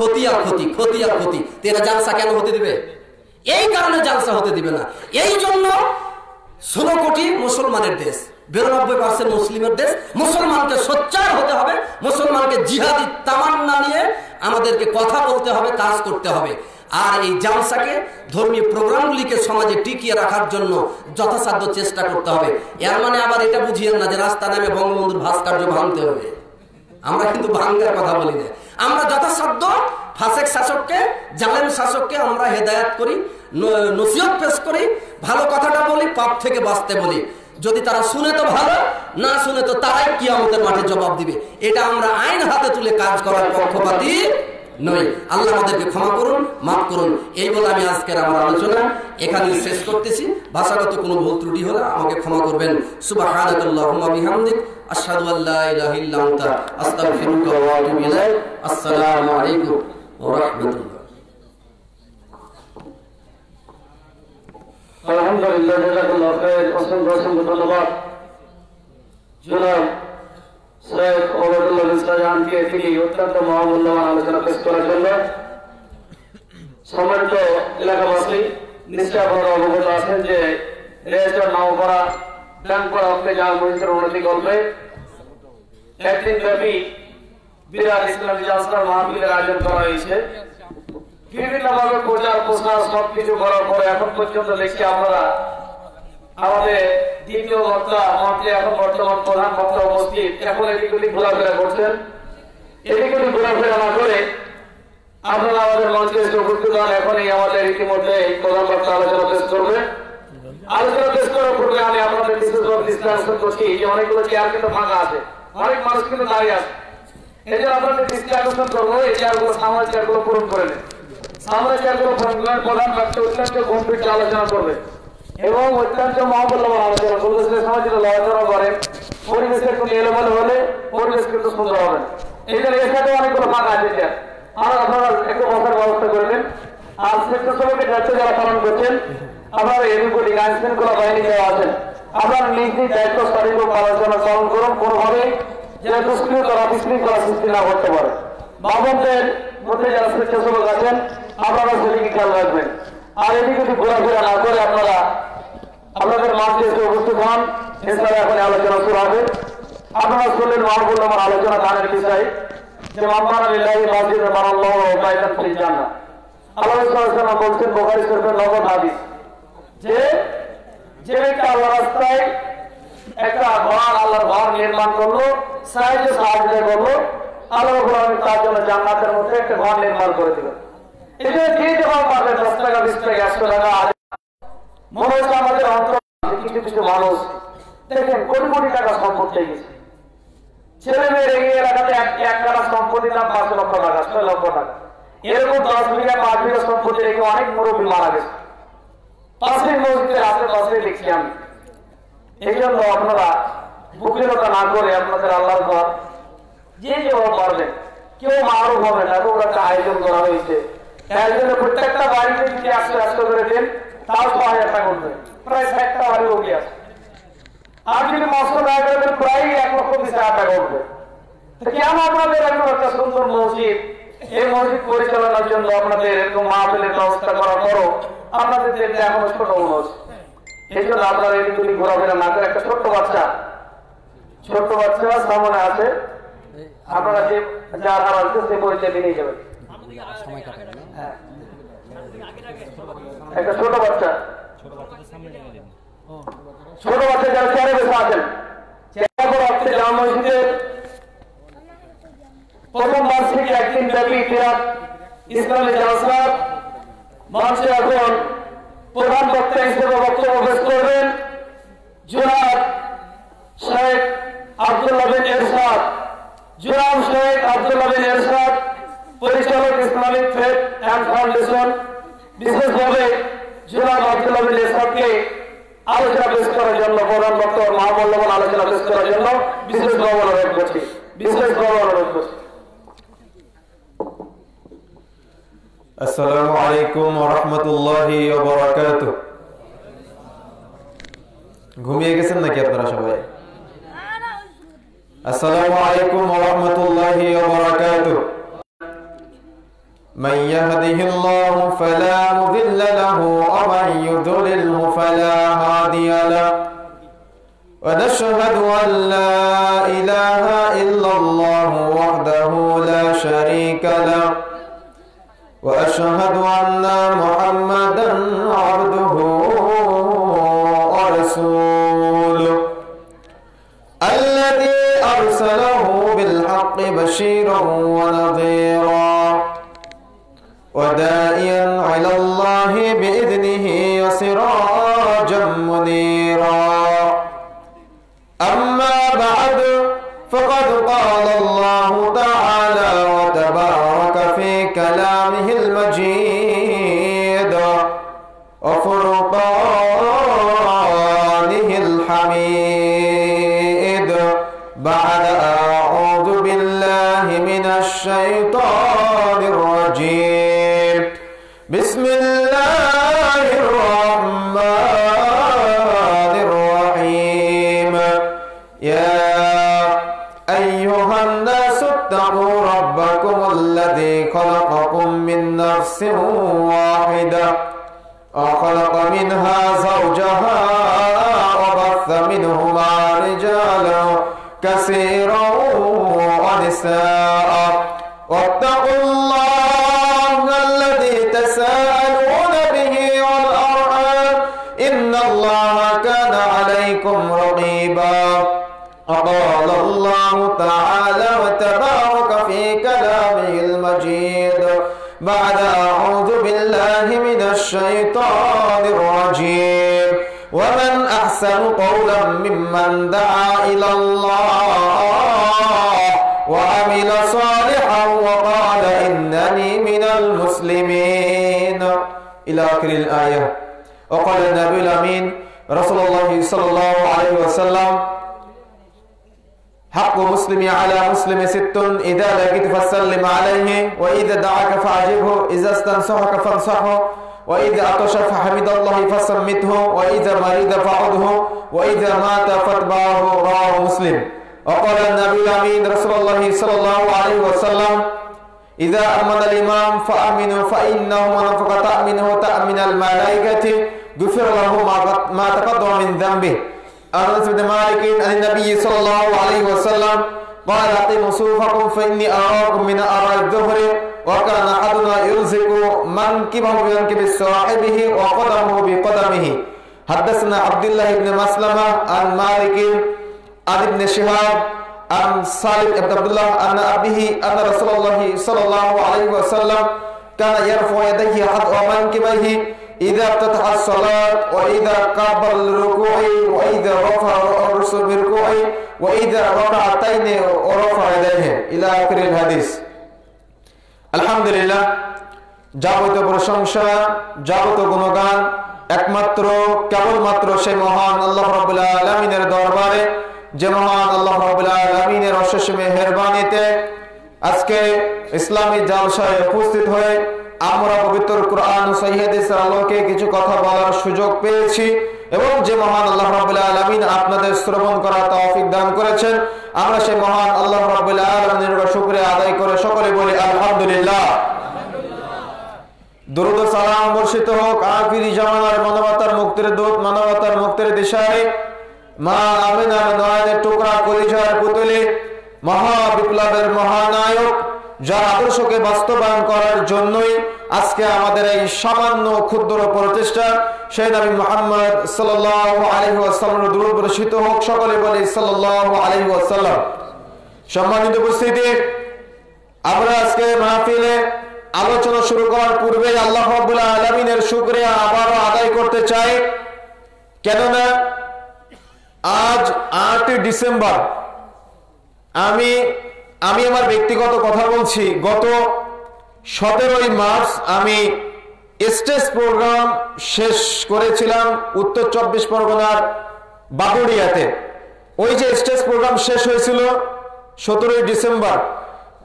ক্ষতি আর ক্ষতি, ক্ষতি আর ক্ষতি। এরা জালসা কেন হতে দিবে? এই কারণে জালসা হতে দিবে না। এই জন্য 16 কোটি মুসলমানের দেশ, 92% মুসলিমের দেশ। মুসলমানকে সোচ্চার হতে হবে, মুসলমানকে জিহাদি তামান্না নিয়ে আমাদেরকে কথা বলতে হবে, কাজ করতে হবে। আর এই জালসাকে, ধর্মীয় প্রোগ্রামগুলিকে সমাজে টিকিয়ে রাখার জন্য যথাসাধ্য চেষ্টা করতে হবে। এর মানে আবার এটা বুঝিয়েন না যে রাস্তা নামে বঙ্গবন্ধুর ভাস্কর্য ভাঙতে হবে। আমরা কিন্তু ভাঙ্গার কথা বলি না। আমরা যথাসাধ্য ফাসেক শাসককে, জালেম শাসককে আমরা হেদায়েত করি, নসিহত পেশ করি, ভালো কথাটা বলি, পাপ থেকে বাঁচতে বলি। যদি তারা শুনে তো ভালো, না শুনে তো তারাই কিয়ামতের মাঠে জবাব দিবে। এটা আমরা আইন হাতে তুলে কাজ করার পক্ষপাতী নই। আল্লাহ আমাদেরকে ক্ষমা করুন, মাফ করুন। এই বলে আমি আজকের আমার আলোচনা এখানে শেষ করতেছি। ভাষাগত কোনো ভুল ত্রুটি হলে আমাকে ক্ষমা করবেন। সুবহানাকাল্লাহুম্মা বিহামদিক, আশহাদু আল্লা ইলাহা ইল্লা আনতা, আস্তাগফিরুকা ওয়া আতুবু ইলাইক। আসসালামু আলাইকুম ওয়া রাহমাতুল্লাহ। আলহামদুলিল্লাহ, জাযাকাল্লাহু খাইর। অসংখ্য ধন্যবাদ জনাব শেখ ওবায়দুল্লাহ বিন শাহজাহানকে তিনি অত্যন্ত মহামূল্যবান আলোচনা পেশ করার জন্য। সম্মানিত এলাকাবাসী, নিশ্চয় আপনারা অবগত আছেন যে রেজিস্টার নামপাড়া ডানপাড়া অক্টেজার মহিষের উন্নতি গল্পে একদিন ব্যাপী বিরাট ইসলামী জালসার মাহফিলের আয়োজন করা হয়েছে। বিভিন্নভাবে প্রচার প্রসার সবকিছু করার পরে এখন পর্যন্ত দেখছি আপনারা আমাদের দ্বিতীয় বক্তা মঞ্চে, এখন বর্তমান প্রধান বক্তা উপস্থিত, এখন এদিকগুলি ঘোরাফেরা করছেন। এদিকগুলি ঘোরাফেরা না করে আপনারা আমাদের মঞ্চে এসে উপস্থিত হন। এখনই আমাদের ইতিমধ্যে প্রধান বক্তা আলোচনা পেশ করবে। আলোচনা পেশ করার পূর্বে আমি আপনাদের বিশেষভাবে দৃষ্টি আকর্ষণ করছি যে অনেকগুলো চেয়ার কিন্তু ফাঁকা আছে, অনেক মানুষ কিন্তু দাঁড়িয়ে আছে। এই যে আপনাদের দৃষ্টি আকর্ষণ করবো, এই চেয়ারগুলো, সামনের চেয়ারগুলো পূরণ করে নেন। সামনের চেয়ারগুলো পূরণ করেন। প্রধান বক্তা অত্যন্ত গম্ভীর আলোচনা করবে এবং অত্যন্ত মহামূল্যবান আলোচনা করবে। সমাজ যদি আলোচনা করেন, পরিবেশের কোনো এলোমেলো হলে পরিবেশ কিন্তু সুন্দর হবে। এই জন্য এর সাথে অনেকগুলো ফাঁকা আছে চেয়ার, আর আপনারা একটু বসার ব্যবস্থা করবেন। আর স্বেচ্ছাসেবকের দায়িত্ব যারা পালন করছেন, আপনারা এদিকগুলি আইন শৃঙ্খলা বাহিনী যারা আছেন, আপনারা নিজ নিজ দায়িত্ব সঠিকভাবে আলোচনা পালন করুন। কোনোভাবে যেন দুষ্কৃতরা বিশৃঙ্খলা সৃষ্টি না করতে পারে। বাবনদের মধ্যে যারা স্বেচ্ছাসেবক আছেন, আপনারা সেদিকে খেয়াল রাখবেন। আর এদিকে ঘোরাফেরা না করে আপনারা আপনাদের মাঝে এসে উপস্থিত হন। এছাড়া এখন আলোচনা শুরু হবে। আপনারা শুনলেন মহামূল্যবান আলোচনা দানের বিষয়, যে মাম্মানা লিল্লাহি মাসজিদান বানাল্লাহু বাইতান ফিল জান্নাহ। আল্লাহ সাল্লাল্লাহু আলাইহি ওয়াসাল্লাম বলছেন বুখারী শরীফের নগদ হাদিস, যে ব্যক্তি আল্লাহর রাস্তায় একটা ঘর, আল্লাহর ঘর নির্মাণ করলো, সাহায্য করলো, আল্লাহ রাব্বুল আলামিন তার জন্য জান্নাতের মধ্যে একটা ঘর নির্মাণ করে দিবেন। এই যে দিয়ে দেওয়া পারবে 10 টাকা, 20 টাকা, 100 টাকা। মনে হচ্ছে আমাদের অন্তর কিছু কিছু মানুষ দেখেন কোটি কোটি টাকা সম্পত্তি হয়ে গেছে। ছেলে মেয়ের এই এলাকাতে এক টাকা সম্পত্তি দাম 5 লক্ষ টাকা, 6 লক্ষ টাকা। এরকম 10 বিঘা 5 বিঘা সম্পত্তি রেখে অনেক মুরব্বী মারা গেছে। পাশের মসজিদের আশেপাশে দেখছি আমি। এই জন্য আপনারা বুকিলতা না করে আপনাদের আল্লাহর ঘর যে যেভাবে পারবেন, কেউ মারুফ হবে না, ওরা একটা আয়োজন করা হয়েছে। এর জন্য প্রত্যেকটা বাড়িতে যদি 100 করে দেন, তাও 6000 টাকা উঠবে, প্রায় 60টা বাড়ি রোগী আছে। আর যদি 500 টাকা করে দেন, প্রায় 1,20,000 টাকা উঠবে। কেন আপনাদের এরকম একটা সুন্দর মসজিদ, এই মসজিদ পরিচালনার জন্য আপনাদের এরকম মাহফিলের ব্যবস্থা করার পরও আপনাদের দেখতে এখনো ছোট মনে হচ্ছে। এই জন্য আপনারা এদিকগুলি ঘোরাফেরা না করে, একটা ছোট্ট বাচ্চা সামনে আছে, আপনারা যে যার হার আছে সে পরিচয় নিয়ে যাবেন। হ্যাঁ, একটা ছোট বাচ্চা যারা চেয়ারে বসে আছেন, জামা মসজিদের প্রথম মাস থেকে একদিন ব্যাপী বিরাট ইসলামী জালসা মঞ্চে এখন প্রধান বক্তা হিসেবে বক্তব্য পেশ করবেন জনাব শেখ আব্দুল্লাহ বিন এরশাদ, পরিচালক ইসলামিক ফেথ অ্যান্ড ফাউন্ডেশন। বিশেষভাবে জনাব আব্দুল্লাহ বিন এরশাদকে আলোচনা পেশ করার জন্য, প্রধান বক্তা মহামূল্যবান আলোচনা পেশ করার জন্য বিশেষভাবে অনুরোধ করছি। আসসালামু আলাইকুম ওয়া রাহমাতুল্লাহি ওয়া বারাকাতুহু। ঘুমিয়ে গেছেন নাকি আপনারা সবাই? আসসালামু আলাইকুম ওয়া রাহমাতুল্লাহি ওয়া বারাকাতুহু। من يهده الله فلا مضل له ومن يضلله فلا هادي له ونشهد أن لا إله إلا الله وحده لا شريك له وأشهد أن محمدا عبده ورسوله الذي أرسله بالحق بشيرا ونذيرا وداعيا إلى الله بإذنه وسراجا منيرا أما بعد فقد قال الله تعالى وتبارك في كلامه المجيد وفرقانه الحميد بعد أعوذ بالله من الشيطان الرجيم بسم الله الرحمن الرحيم يا أيها الناس اتقوا ربكم الذي خلقكم من نفس واحدة وخلق منها زوجها وبث منهما رجالا كثيرا ونساء واتقوا الله الذي تساءلون به والأرحام إن الله كان عليكم رقيبا وقال الله تعالى وتبارك في كلامه المجيد بعد أعوذ بالله من الشيطان الرجيم ومن أحسن قولا ممن دعا إلى الله وعمل صالحا وقال إنني من المسلمين إلى آخر الآية. وقال النبي الأمين رسول الله صلى الله عليه وسلم حق مسلم على مسلم ست إذا لقيت فسلم عليه وإذا دعاك فأجبه إذا استنصحك فانصحه وإذا عطش فحمد الله فسمته وإذا مريض فعده وإذا مات فاتبعه رواه مسلم. وقال النبي الأمين رسول الله صلى الله عليه وسلم إذا أمن الإمام فأمنوا فإنه من أنفق تأمنه تأمن الملائكة غفر له ما تقدم من ذنبه. أنس بن مالك عن النبي صلى الله عليه وسلم قال أقيموا صفوفكم فإني أراكم من أراء الظهر وكان أحدنا يلزق منكبه بمنكب صاحبه وقدمه بقدمه. حدثنا عبد الله بن مسلمة عن مالك عن ابن شهاب عن سالم بن عبد الله عن أبيه أن رسول الله صلى الله عليه وسلم كان يرفع يديه حذو منكبيه إذا افتتح الصلاة وإذا كبر الركوع وإذا رفع رأسه بالركوع وإذا ركعتين ورفع يديه إلى آخر الحديث. আলহামদুলিল্লাহ, যাবতীয় প্রশংসা যাবতীয় গুণগান একমাত্র কেবলমাত্র সেই মহান আল্লাহ রাব্বুল আলামিনের দরবারে, যে মহান আল্লাহ রাব্বুল আলামিনের অশেষ মেহেরবানিতে আজকে ইসলামী জালসায় উপস্থিত হয়ে আমরা পবিত্র কুরআন ও সহিহ হাদিসের আলোকে কিছু কথা বলার সুযোগ পেয়েছি এবং যে মহান আল্লাহ রাব্বুল আলামিন আপনাদের শ্রবণ করার তৌফিক দান করেছেন, আমরা সেই মহান আল্লাহ রাব্বুল আলামিনের শুকরিয়া আদায় করে সকলে বলি আলহামদুলিল্লাহ। দরুদ ও সালাম বর্ষিত হোক আখিরি জামানার মানবতার মুক্তির দূত, মানবতার মুক্তির দিশারি মা আমিনার নয়নের টুকরা কলিজার পুতুলি, মহা বিপ্লবের মহানায়ক, যার আদর্শকে বাস্তবায়ন করার জন্যই আজকে আমাদের এই সামান্য ক্ষুদ্র প্রচেষ্টা, সেই নবী মুহাম্মদ সাল্লাল্লাহু আলাইহি ওয়াসাল্লামের দরুদ বর্ষিত হোক, সকলে বলি সাল্লাল্লাহু আলাইহি ওয়াসাল্লাম। সম্মানিত উপস্থিতি, আমরা আজকে মাহফিলে আলোচনা শুরু করার পূর্বে আল্লাহ রাব্বুল আলামিনের শুকরিয়া আবারও আদায় করতে চাই, কেননা আজ 8 ডিসেম্বর। আমি আমার ব্যক্তিগত কথা বলছি, গত 17 মার্চ আমি স্টেজ প্রোগ্রাম শেষ করেছিলাম উত্তর 24 পরগনার বাগুড়িয়াতে। ওই যে স্টেজ প্রোগ্রাম শেষ হয়েছিল 17 ডিসেম্বর,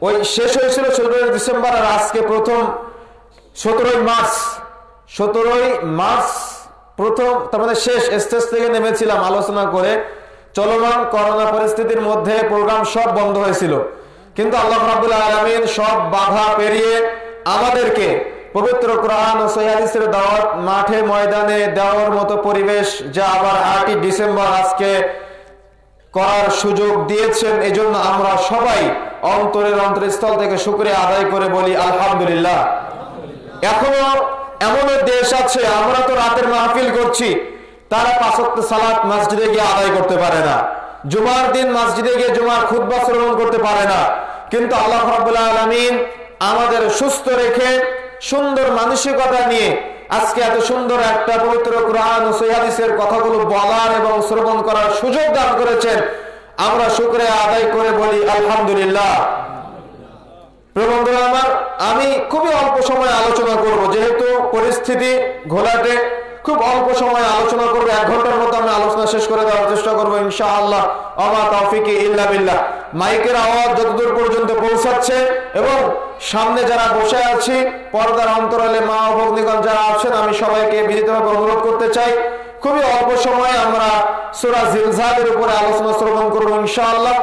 ওই শেষ হয়েছিল 17 ডিসেম্বর, আর আজকে প্রথম 17 মার্চ প্রথম, তার মানে শেষ স্টেজ থেকে নেমেছিলাম আলোচনা করে। চলমান করোনা পরিস্থিতির মধ্যে প্রোগ্রাম সব বন্ধ হয়েছিল, কিন্তু আল্লাহ রাব্বুল আলামিন সব বাধা পেরিয়ে আমাদেরকে পবিত্র কোরআন ও সহিহ হাদিসের দাওয়াত মাঠে ময়দানে দেওয়ার মতো পরিবেশ যা আবার 8ই ডিসেম্বর আজকে করার সুযোগ দিয়েছেন, এজন্য আমরা সবাই অন্তরের অন্তরস্থল থেকে শুকরিয়া আদায় করে বলি আলহামদুলিল্লাহ। এখনো এমন দেশ আছে, আমরা তো রাতের মাহফিল করছি, তারা 5 ওয়াক্ত সালাত মসজিদে গিয়ে আদায় করতে পারে না, জুমার দিন মসজিদে গিয়ে জুমার খুতবা শ্রবণ করতে পারে না। কিন্তু আল্লাহ রাব্বুল আলামিন আমাদের সুস্থ রেখে সুন্দর মানসিকতা নিয়ে আজকে এত সুন্দর একটা পবিত্র কোরআন ও সহিহ হাদিসের কথাগুলো বলার এবং শ্রবণ করার সুযোগ দান করেছেন। আমরা শুকরিয়া আদায় করে বলি আলহামদুলিল্লাহ। প্রিয় বন্ধুরা আমার, আমি খুবই অল্প সময় আলোচনা করব, যেহেতু পরিস্থিতি ঘোলাটে, খুব অল্প সময় আলোচনা করব। 1 ঘন্টার মধ্যে আমরা আলোচনা শেষ করে দেওয়ার চেষ্টা করবো ইনশাআল্লাহ। ওমা তাওফিকি ইল্লা বিল্লাহ। মাইকের আওয়াজ যতদূর পর্যন্ত পৌঁছাচ্ছে এবং সামনে যারা বসে আছি, পর্দার অন্তরালে মা ও ভগ্নীগণ যারা আছেন, আমি সবাইকে বিনীতভাবে অনুরোধ করতে চাই, খুবই অল্প সময়ে আমরা সূরা জিলজালের উপরে আলোচনা শ্রবণ করব ইনশাআল্লাহ।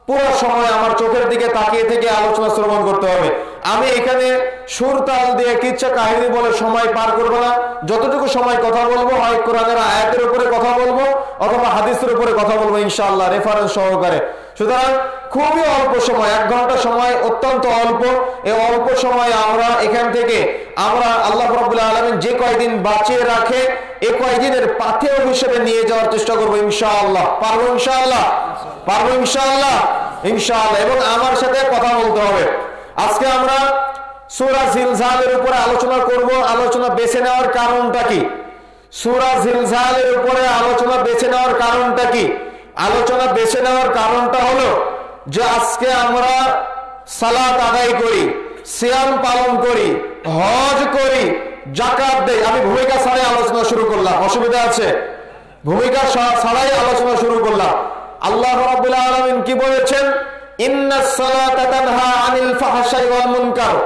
পুরো সময় আমার চোখের দিকে তাকিয়ে থেকে আলোচনা শ্রবণ করতে হবে। আমি এখানে সুর তাল দিয়ে কিচ্ছা কাহিনী বলে সময় পার করব না। যতটুকু সময় কথা বলবো, হয় কোরআনের আয়াতের উপরে কথা বলবো অথবা হাদিসের উপরে কথা বলবো ইনশাআল্লাহ, রেফারেন্স সহকারে। সুতরাং খুবই অল্প সময়, 1 ঘন্টা সময় অত্যন্ত অল্প। এই অল্প সময় আমরা এখান থেকে আল্লাহ রাব্বুল আলামিন যে কয়দিন বাঁচিয়ে রাখে, এই কয়দিনের পাথেয় হিসেবে নিয়ে যাওয়ার চেষ্টা করবো ইনশাআল্লাহ। পারবো ইনশাআল্লাহ, পারবো ইনশাআল্লাহ, ইনশাআল্লাহ। এবং আমার সাথে কথা বলতে হবে। আজকে আমরা সূরা জিলজালের উপরে আলোচনা করব। আলোচনা বেছে নেওয়ার কারণটা কি? সূরা জিলজালের উপরে আলোচনা বেছে নেওয়ার কারণটা কি? আলোচনা বেছে নেওয়ার কারণটা হলো যে আজকে আমরা সালাত আদায় করি, সিয়াম পালন করি, হজ করি, যাকাত দেই। আমি ভূমিকা ছাড়াই আলোচনা শুরু করলাম, অসুবিধা আছে? ভূমিকা ছাড়াই আলোচনা শুরু করলাম। আল্লাহ রাব্বুল আলামিন কি বলেছেন? ইন্নাস সালাতা তানহা আনিল ফাহশাই ওয়াল মুনকার।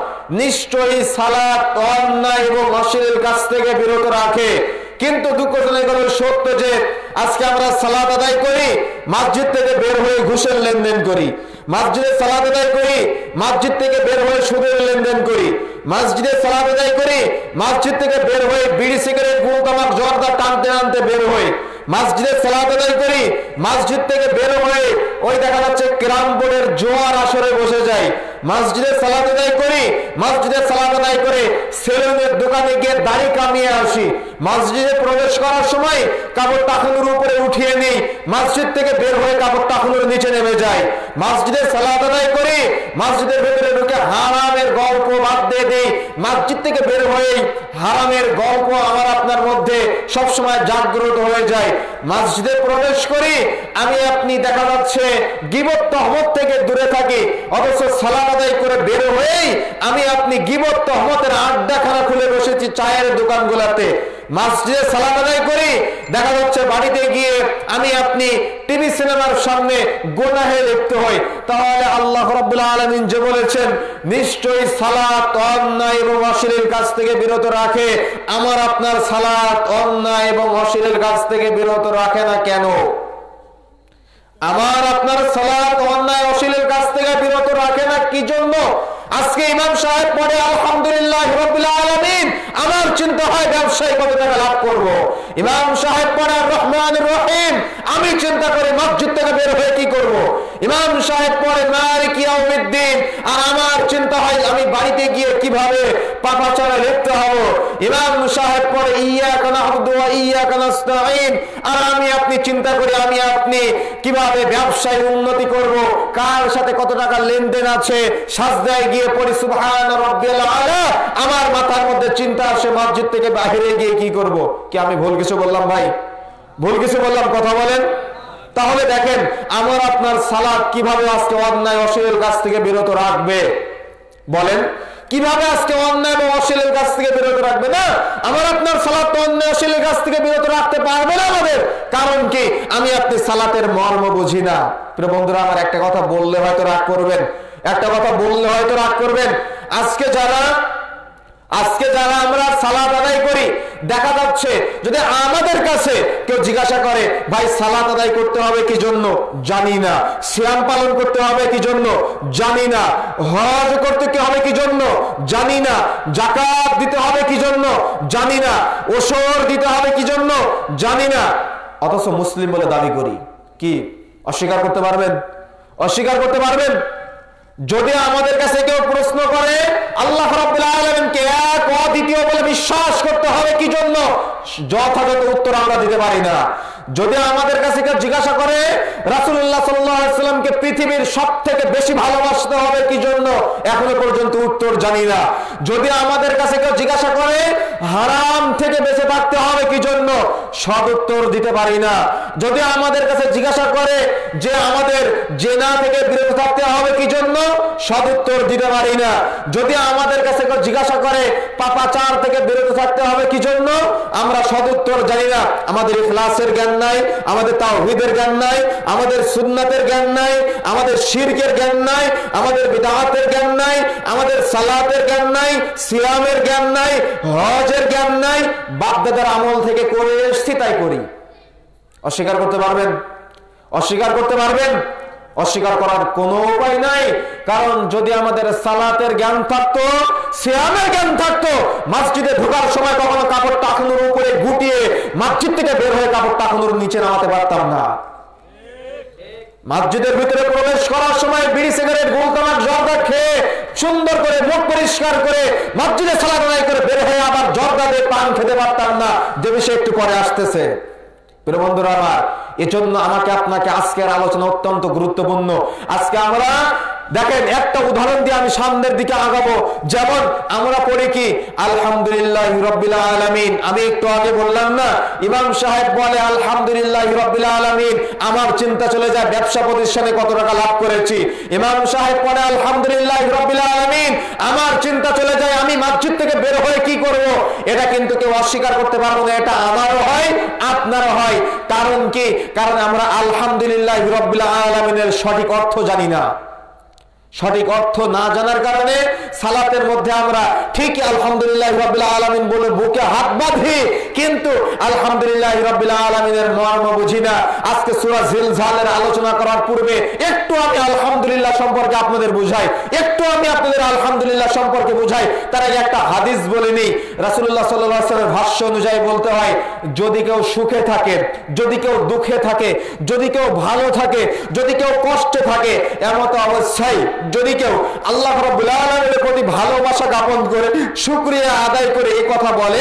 নিশ্চয়ই সালাত অন্যায় এবং অশ্লীল কাজ থেকে বিরত রাখে। কিন্তু দুঃখজনক হলো সত্য যে আজকে আমরা সালাত আদায় করি, মসজিদ থেকে বের হয়ে ঘুষের লেনদেন করি, মসজিদে সালাত আদায় করি, মসজিদ থেকে বের হয়ে সুদের লেনদেন করি, মসজিদে সালাত আদায় করি, মসজিদ থেকে বের হয়ে বিড়ি সিগারেট গুল তামাক জর্দা টানতে টানতে বের হই, মসজিদে সালাত আদায় করি, মসজিদ থেকে বের হয়ে ওই দেখা যাচ্ছে ক্যারাম বোর্ডের জোয়ার আসরে বসে যাই, মসজিদে সালাত আদায় করি, মসজিদে সালাত আদায় করে সেলুনের দোকানে গিয়ে দাড়ি কামিয়ে আসি, মসজিদে প্রবেশ করার সময় কাপড় টাকুনের উপরে উঠিয়ে নিই, মসজিদ থেকে বের হয়ে কাপড় টাকুনের নিচে নেমে যায়, মসজিদে সালাত আদায় করি, মসজিদের ভেতরে ঢুকে হারামের গল্প বাদ দিয়ে দিই, মসজিদ থেকে বের হয়ে হারামের গল্প আমার আপনার মধ্যে সবসময় জাগ্রত হয়ে যায়, মসজিদে প্রবেশ করি, আমি আপনি দেখা যাচ্ছে গীবত তহমত থেকে দূরে থাকি, অথচ সালাত আদায় করে বের হয়েই আমি আপনি গীবত তহমতের আড্ডাখানা খুলে বসেছি চায়ের দোকানগুলোতে, মসজিদে সালাত আদায় করি, দেখা যাচ্ছে বাড়িতে গিয়ে আমি আপনি টিভি সিনেমার সামনে গুনাহে লিপ্ত হই। তাহলে আল্লাহ রাব্বুল আলামিন যে বলেছেন নিশ্চয়ই সালাত অন্যায় এবং অশ্লীল কাজ থেকে বিরত রাখে, আমার আপনার সালাত অন্যায় এবং অশ্লীল কাজ থেকে বিরত রাখে না কেন? আমার আপনার সালাত অন্যায় অশ্লীল কাজ থেকে বিরত রাখে না কি জন্য? আজকে ইমাম সাহেব পড়ে আলহামদুলিল্লাহ রাব্বিল আলামিন, আমার চিন্তা হয় ব্যবসায়ী কত টাকা লাভ করব। ইমাম সাহেব পড়ে আর রহমানির রহিম, আমি চিন্তা করি মসজিদ থেকে বের হয়ে কি করব। ইমাম সাহেব পড়ে মালিক ইয়াউমিদ্দিন, আর আমার চিন্তা হয় আমি বাড়িতে গিয়ে কিভাবে পাপাচারে লিপ্ত হব। ইমাম সাহেব পড়ে ইয়্যাকা না'বুদু ওয়া ইয়্যাকা নাস্তাঈন, আর আমি আপনি চিন্তা করি আমি আপনি কিভাবে ব্যবসায় উন্নতি করব, কার সাথে কত টাকা লেনদেন আছে, সাজদায় গিয়ে পড়ি সুবহান রাব্বিয়াল আলা, আমার মাথার মধ্যে চিন্তা আসে মসজিদ থেকে বাইরে গিয়ে কি করব। কি আমি ভুল কিছু বললাম ভাই? ভুল কিছু বললাম? কথা বলেন। তাহলে দেখেন আমার আপনার সালাত কিভাবে আজকে অন্যায় অশ্লীল কাজ থেকে বিরত রাখবে? বলেন কিভাবে আজকে অন্যায় এবং অশ্লীল কাজ থেকে বিরত রাখবে? না, আমার আপনার সালাত তো অন্যায় অশ্লীল কাজ থেকে বিরত রাখতে পারবে না আমাদের। কারণ কি? আমি আপনি সালাতের মর্ম বুঝি না। প্রিয় বন্ধুরা আমার, একটা কথা বললে হয়তো রাগ করবেন, একটা কথা বললে হয়তো রাগ করবেন। আজকে যারা আমরা সালাত আদায় করি, দেখা যাচ্ছে যদি আমাদের কাছে কেউ জিজ্ঞাসা করে ভাই সালাত আদায় করতে হবে কি জন্য, জানি না। সিয়াম পালন করতে হবে কি জন্য, জানি না। হজ করতে কি হবে কি জন্য, জানি না। যাকাত দিতে হবে কি জন্য, জানি না। ওসর দিতে হবে কি জন্য, জানি না। অথচ মুসলিম বলে দাবি করি। কি অস্বীকার করতে পারবেন? অস্বীকার করতে পারবেন? যদি আমাদের কাছে কেউ প্রশ্ন করে আল্লাহ রাব্বুল আলামিনকে এক অদ্বিতীয় বলে বিশ্বাস করতে হবে কি জন্য, যথাযথ উত্তর আমরা দিতে পারি না। যদি আমাদের কাছে কেউ জিজ্ঞাসা করে রাসূলুল্লাহ সাল্লাল্লাহু আলাইহি ওয়াসাল্লামকে পৃথিবীর সবথেকে বেশি ভালোবাসতে হবে কি জন্য, এখনো পর্যন্ত উত্তর জানি না। যদি আমাদের কাছে কেউ জিজ্ঞাসা করে হারাম থেকে বেঁচে থাকতে হবে কি জন্য, সদ উত্তর দিতে পারি না। যদি আমাদের কাছে জিজ্ঞাসা করে যে আমাদের জেনা থেকে বিরত থাকতে হবে কি জন্য, সদ উত্তর দিতে পারি না। যদি আমাদের কাছে কেউ জিজ্ঞাসা করে পাপাচার থেকে বিরত থাকতে হবে কি জন্য, আমরা সদ উত্তর জানি না। আমাদের ইখলাসের জ্ঞান নাই, আমাদের তাওহীদের জ্ঞান নাই, আমাদের সুন্নাতের জ্ঞান নাই, আমাদের শিরকের জ্ঞান নাই, আমাদের বিদআতের জ্ঞান নাই, আমাদের সালাতের জ্ঞান নাই, সিয়ামের জ্ঞান নাই, হজের জ্ঞান নাই। বাপ-দাদার আমল থেকে করে এসেছি তাই করি। অস্বীকার করতে পারবেন? অস্বীকার করতে পারবেন? অস্বীকার করার কোনো উপায় নাই। কারণ যদি আমাদের সালাতের জ্ঞান থাকতো, সিয়ামের জ্ঞান থাকতো, মসজিদে ঢোকার সময় কখনো কাপড় টাকানোর উপরে গুটিয়ে মসজিদ থেকে বের হয়ে কাপড় টাকানোর নিচে নামাতে পারতাম না। মসজিদের ভিতরে প্রবেশ করার সময় বিড়ি সিগারেট গুলতামাক জর্দা খেয়ে সুন্দর করে মুখ পরিষ্কার করে মসজিদে সালাত আদায় করে বের হয়ে আবার জর্দা দিয়ে পান খেতে পারতাম না, যে বিষয়ে একটু পরে আসতেছে। প্রিয় বন্ধুরা আমার, এজন্য আমাকে আপনাকে আজকের আলোচনা অত্যন্ত গুরুত্বপূর্ণ। আজকে আমরা দেখেন একটা উদাহরণ দিয়ে আমি সামনের দিকে আগাবো। যেমন আমরা পড়ি কি আলহামদুলিল্লাহি রাব্বিল আলামিন। আমি একটু আগে বললাম না, ইমাম সাহেব বলে আলহামদুলিল্লাহি রাব্বিল আলামিন, আমার চিন্তা চলে যায় ব্যবসা প্রতিষ্ঠানে কত টাকা লাভ করেছি। ইমাম সাহেব বলে আলহামদুলিল্লাহি রাব্বিল আলামিন, আমার চিন্তা চলে যায় আমি মসজিদ থেকে বের হয়ে কি করব। এটা কিন্তু কেউ অস্বীকার করতে পারবো না, এটা আমারও হয় আপনারও হয়। কারণ কি? কারণ আমরা আলহামদুলিল্লাহি রাব্বিল আলামিনের সঠিক অর্থ জানি না। সঠিক অর্থ না জানার কারণে সালাতের মধ্যে আমরা ঠিকই আলহামদুলিল্লাহি রাব্বিল আলামিন বলে বুকে হাত বাঁধি, কিন্তু আলহামদুলিল্লাহি রাব্বিল আলামিনের মর্ম বুঝি না। আজকে সূরা জিলজালের আলোচনা করার পূর্বে একটু আমি আলহামদুলিল্লাহ সম্পর্কে আপনাদের বুঝাই, একটু আমি আপনাদের আলহামদুলিল্লাহ সম্পর্কে বুঝাই। তার আগে একটা হাদিস বলে নিই। রাসূলুল্লাহ সাল্লাল্লাহু আলাইহি ওয়াসাল্লামের ভাষ্য অনুযায়ী বলতে হয়, যদি কেউ সুখে থাকে, যদি কেউ দুঃখে থাকে, যদি কেউ ভালো থাকে, যদি কেউ কষ্টে থাকে, এমত অবস্থায় যদি কেউ আল্লাহ রাব্বুল আলামিনের প্রতি ভালোবাসা জ্ঞাপন করে শুকরিয়া আদায় করে এই কথা বলে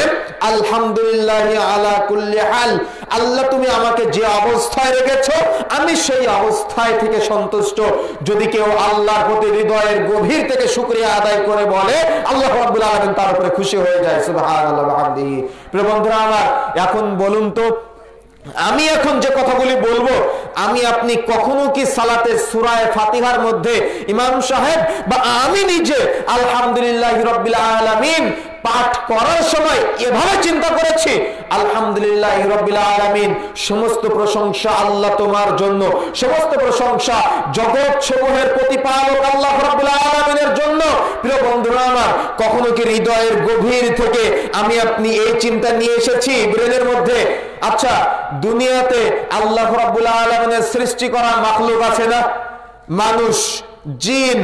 আলহামদুলিল্লাহি আলা কুল্লি হাল, আল্লাহ তুমি আমাকে যে অবস্থায় রেখেছো আমি সেই অবস্থায় থেকে সন্তুষ্ট। যদি কেউ আল্লাহর প্রতি হৃদয়ের গভীর থেকে শুকরিয়া আদায় করে বলে, আল্লাহ রাব্বুল আলামিন তার উপরে খুশি হয়ে যায়। সুবহানাল্লাহ ওয়া বিহামদিহি। প্রিয় বন্ধুরা আমার, এখন বলুন তো, আমি এখন যে কথাগুলি বলবো, আমি আপনি কখনো কি সালাতের সূরা ফাতিহার মধ্যে ইমাম সাহেব বা আমি নিজে আলহামদুলিল্লাহি রাব্বিল আলামিন পাঠ করার সময় এভাবে চিন্তা করেছি আলহামদুলিল্লাহি রাব্বিল আলামিন, সমস্ত প্রশংসা আল্লাহ তোমার জন্য, সমস্ত প্রশংসা জগৎ সমূহের প্রতিপালক আল্লাহ রাব্বুল আলামিনের জন্য। প্রিয় বন্ধুরা আমার, কখনো কি হৃদয়ের গভীর থেকে আমি আপনি এই চিন্তা নিয়ে এসেছি ব্রেনের মধ্যে? আচ্ছা, দুনিয়াতে আল্লাহ রাব্বুল আলামিনের সৃষ্টি করা মাখলুক আছে না? মানুষ, জিন,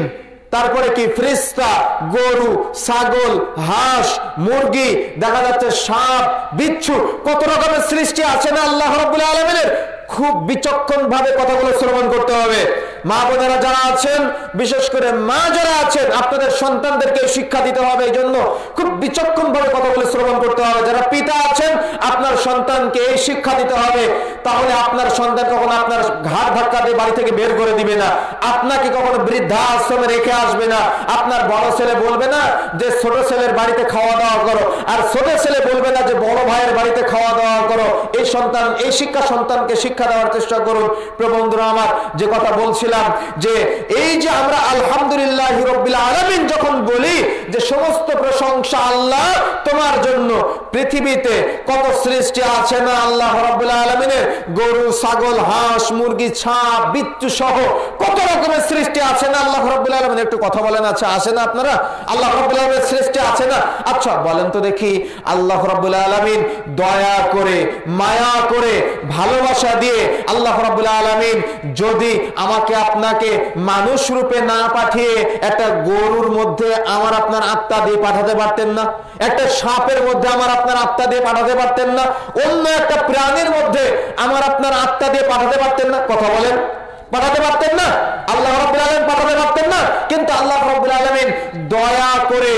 তারপরে কি ফেরেশতা, গরু, ছাগল, হাঁস, মুরগি, দেখা যাচ্ছে সাপ, বিচ্ছু, কত রকমের সৃষ্টি আছে না আল্লাহ রাব্বুল আলামিনের? খুব বিচক্ষণ ভাবে কথাগুলো শ্রবণ করতে হবে। মা বোনেরা যারা আছেন, বিশেষ করে মা যারা আছেন, আপনাদের সন্তানদেরকে শিক্ষা দিতে হবে। এই জন্য খুব বিচক্ষণ ভাবে কথাগুলো শ্রবণ করতে হবে। যারা পিতা আছেন, আপনার সন্তানকে এই শিক্ষা দিতে হবে। তাহলে আপনার সন্তান কখনো আপনার ঘাড় ধাক্কা দিয়ে বাড়ি থেকে বের করে দিবে না, আপনাকে কখনো বৃদ্ধা আশ্রমে রেখে আসবে না। আপনার বড় ছেলে বলবে না যে ছোট ছেলের বাড়িতে খাওয়া দাওয়া করো, আর ছোট ছেলে বলবে না যে বড় ভাইয়ের বাড়িতে খাওয়া দাওয়া করো। এই সন্তান, এই শিক্ষা সন্তানকে শিক্ষা দেওয়ার চেষ্টা করুন। প্রিয় বন্ধুরা আমার, যে কথা বলছিলাম যে এই যে আমরা আলহামদুলিল্লাহি রাব্বিল আলামিন যখন বলি যে সমস্ত প্রশংসা আল্লাহ তোমার জন্য, পৃথিবীতে কত সৃষ্টি আছে না আল্লাহ রাব্বুল আলামিনের? গরু, ছাগল, হাঁস, মুরগি, সাপ, বিচ্ছু সহ কত রকমের সৃষ্টি আছে না আল্লাহ রাব্বুল আলামিন? একটু কথা বলেন, আছে না আপনারা? আল্লাহ রাব্বুল আলামিনের সৃষ্টি আছে না? আচ্ছা বলেন তো দেখি, আল্লাহ রাব্বুল আলামিন দয়া করে, মায়া করে, ভালোবাসা দিয়ে আল্লাহ রাব্বুল আলামিন যদি আমাকে আপনাকে মানুষ রূপে না পাঠিয়ে একটা গরুর মধ্যে আমার আপনার আত্মা দিয়ে পাঠাতে পারতেন না? একটা সাপের মধ্যে আমার আপনার আত্মা দিয়ে পাঠাতে পারতেন না? অন্য একটা প্রাণীর মধ্যে আমার আপনার আত্মা দিয়ে পাঠাতে পারতেন না? কথা বলেন, পাঠাতে পারতেন না? আল্লাহ রাব্বুল আলামিন পাঠাতে পারতেন না? কিন্তু আল্লাহ রাব্বুল আলামিন দয়া করে,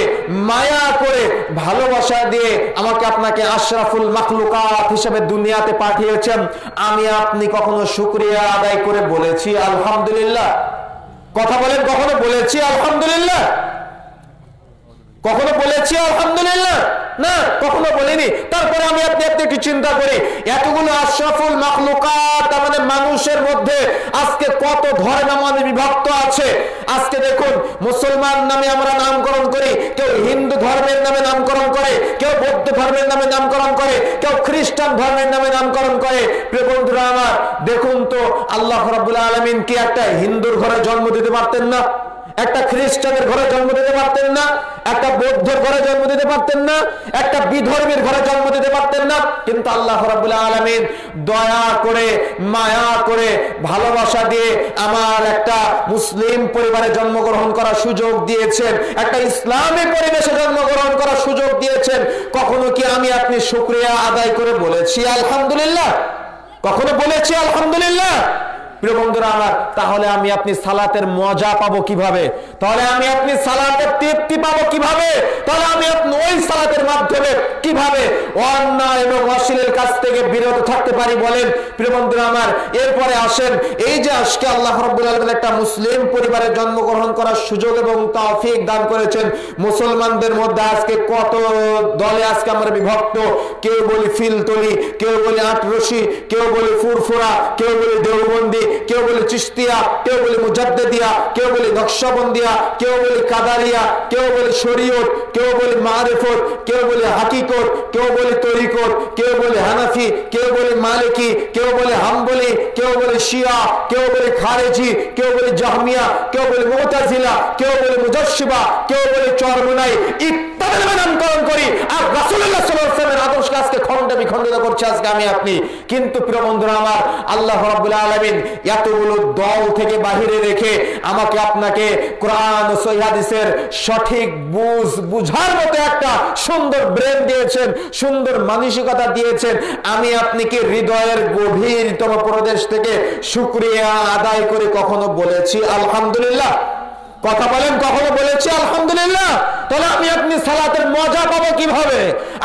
মায়া করে, ভালোবাসা দিয়ে আমাকে আপনাকে আশরাফুল মাখলুকাত হিসেবে দুনিয়াতে পাঠিয়েছেন। আমি আপনি কখনো শুকরিয়া আদায় করে বলেছি আলহামদুলিল্লাহ? কথা বলেন, কখনো বলেছি আলহামদুলিল্লাহ? কখনো বলেছি আলহামদুলিল্লাহ? না, কখনো বলিনি। তারপরে আমি আপনি একটু চিন্তা করি, এতগুলো আশরাফুল মাখলুকাত মানে মানুষের মধ্যে আজকে কত ধর্মে মানুষ বিভক্ত আছে। আজকে দেখুন, মুসলমান নামে আমরা নামকরণ করি, কেউ হিন্দু ধর্মের নামে নামকরণ করে, কেউ বৌদ্ধ ধর্মের নামে নামকরণ করে, কেউ খ্রিস্টান ধর্মের নামে নামকরণ করে। প্রিয় বন্ধুরা আমার, দেখুন তো আল্লাহ রাব্বুল আলামিন কি একটা হিন্দুর ঘরে জন্ম দিতে পারতেন না? একটা খ্রিস্টানের ঘরে জন্ম দিতে পারতেন না? একটা বৌদ্ধের ঘরে জন্ম দিতে পারতেন না? একটা বিধর্মীর ঘরে জন্ম দিতে পারতেন না? কিন্তু আল্লাহ রাব্বুল আলামিন দয়া করে, মায়া করে, ভালোবাসা দিয়ে আমার একটা মুসলিম পরিবারে জন্মগ্রহণ করার সুযোগ দিয়েছেন, একটা ইসলামী পরিবেশে জন্মগ্রহণ করার সুযোগ দিয়েছেন। কখনো কি আমি আপনি শুকরিয়া আদায় করে বলেছি আলহামদুলিল্লাহ? কখনো বলেছি আলহামদুলিল্লাহ? প্রিয় বন্ধুরা আমার, তাহলে আমি আপনি সালাতের মজা পাবো কিভাবে? তাহলে আমি আপনি সালাতের তৃপ্তি পাবো কিভাবে? তাহলে আমি আপনি ওই সালাতের মাধ্যমে কিভাবে অন্যায় এবং অশ্লীল কাজ থেকে বিরত থাকতে পারি বলেন? প্রিয় বন্ধুরা আমার, এরপরে আসেন, এই যে আজকে আল্লাহ রাব্বুল আলামিন একটা মুসলিম পরিবারে জন্মগ্রহণ করার সুযোগ এবং তৌফিক দান করেছেন। মুসলমানদের মধ্যে আজকে কত দলে আজকে আমরা বিভক্ত। কেউ বলি ফিলতলি, কেউ বলি আটরশি, কেউ বলি ফুরফুরা, কেউ বলি দেওবন্দি, কেউ বলে চিশতিয়া, কেউ বলে মুজাদ্দিদিয়া, কেউ বলে নকশবন্দিয়া, কেউ বলে কাদারিয়া, কেউ বলে শরীয়ত, কেউ বলে মারিফত, কেউ বলে হাকিকত, কেউ বলে তরিকত, কেউ বলে হানাফি, কেউ বলে মালিকি, কেউ বলে হাম্বলি, কেউ বলে শিয়া, কেউ বলে খারেজি, কেউ বলে জাহমিয়া, কেউ বলে মুতাজিলা, কেউ বলে মুজাসসিবা, কেউ বলে চরমুনাই, ইত্যাদি নামকরণ করি। আর রাসূলুল্লাহ সাল্লাল্লাহু আলাইহি ওয়াসাল্লামের আদর্শকে আজকে খণ্ড বিখণ্ডিত করছে আজকে আমি আপনি। কিন্তু প্রিয় বন্ধুরা আমার, আল্লাহ রাব্বুল আলামিন এতগুলো দল থেকে বাহিরে রেখে আমাকে আপনাকে কোরআন ও সহিহ হাদিসের সঠিক বুঝার মতো একটা সুন্দর ব্রেন দিয়েছেন, সুন্দর মানসিকতা দিয়েছেন। আমি আপনি কি হৃদয়ের গভীরতম প্রদেশ থেকে শুকরিয়া আদায় করে কখনো বলেছি আলহামদুলিল্লাহ? কথা বলেন, কখনো বলেছি আলহামদুলিল্লাহ? তাহলে আমি আপনি সালাতের মজা পাবো কিভাবে?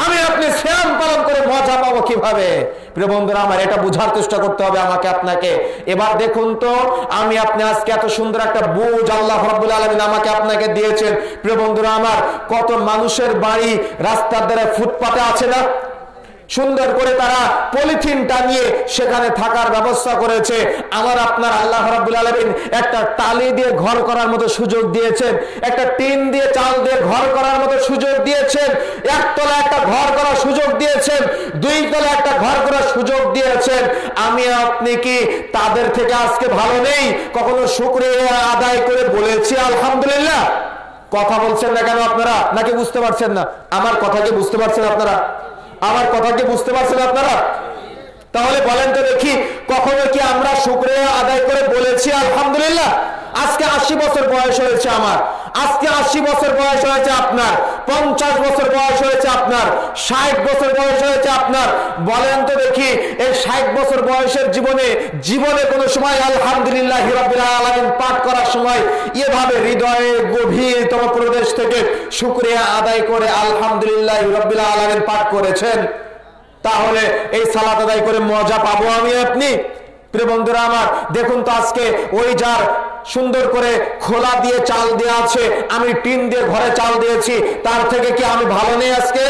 আমি আপনি সিয়াম পালন করে মজা পাবো কিভাবে? প্রিয় বন্ধুরা আমার, এটা বুঝার চেষ্টা করতে হবে আমাকে আপনাকে। এবার দেখুন তো, আমি আপনি আজকে এত সুন্দর একটা বুঝ আল্লাহ রাব্বুল আলামিন আমাকে আপনাকে দিয়েছেন। প্রিয় বন্ধুরা আমার, কত মানুষের বাড়ি রাস্তার ধারে ফুটপাতে আছে না? সুন্দর করে তারা পলিথিন টানিয়ে সেখানে থাকার ব্যবস্থা করেছে। আমার আপনার আল্লাহ রাব্বুল আলামিন একটা টালি দিয়ে ঘর করার মতো সুযোগ দিয়েছেন, একটা টিন দিয়ে চাল দিয়ে ঘর করার মতো সুযোগ দিয়েছেন, একতলা একটা ঘর করার সুযোগ দিয়েছেন, দুই তলা একটা ঘর করার সুযোগ দিয়েছেন। আমি আপনি কি তাদের থেকে আজকে ভালো নেই? কখনো শুকরিয়া আদায় করে বলেছি আলহামদুলিল্লাহ? কথা বলছেন না কেন আপনারা? নাকি বুঝতে পারছেন না? আমার কথা কি বুঝতে পারছেন আপনারা? আমার কথা কি বুঝতে পারছেন আপনারা? তাহলে বলেন তো দেখি, কখনো কি আমরা শুকরিয়া আদায় করে বলেছি আলহামদুলিল্লাহ? আজকে 80 বছর বয়স হয়েছে আমার, আজকে 80 বছর বয়স হয়েছে আপনার, 50 বছর বয়স হয়েছে আপনার, 60 বছর বয়স হয়েছে আপনার। বলেন তো দেখি, এই 60 বছর বয়সের জীবনে কোন সময় আলহামদুলিল্লাহি রাব্বিল আলামিন পাঠ করার সময় এভাবে হৃদয়ের গভীরতম প্রদেশ থেকে শুকরিয়া আদায় করে আলহামদুলিল্লাহি রাব্বিল আলামিন পাঠ করেছেন? তাহলে এই সালাত আদায় করে মজা পাবো আমি আপনি? প্রিয় বন্ধুরা আমার, দেখুন তো আজকে ওই যার সুন্দর করে খোলা দিয়ে চাল দেওয়া আছে, আমি টিন দিয়ে ঘরে চাল দিয়েছি, তার থেকে কি আমি ভালো নেই আজকে?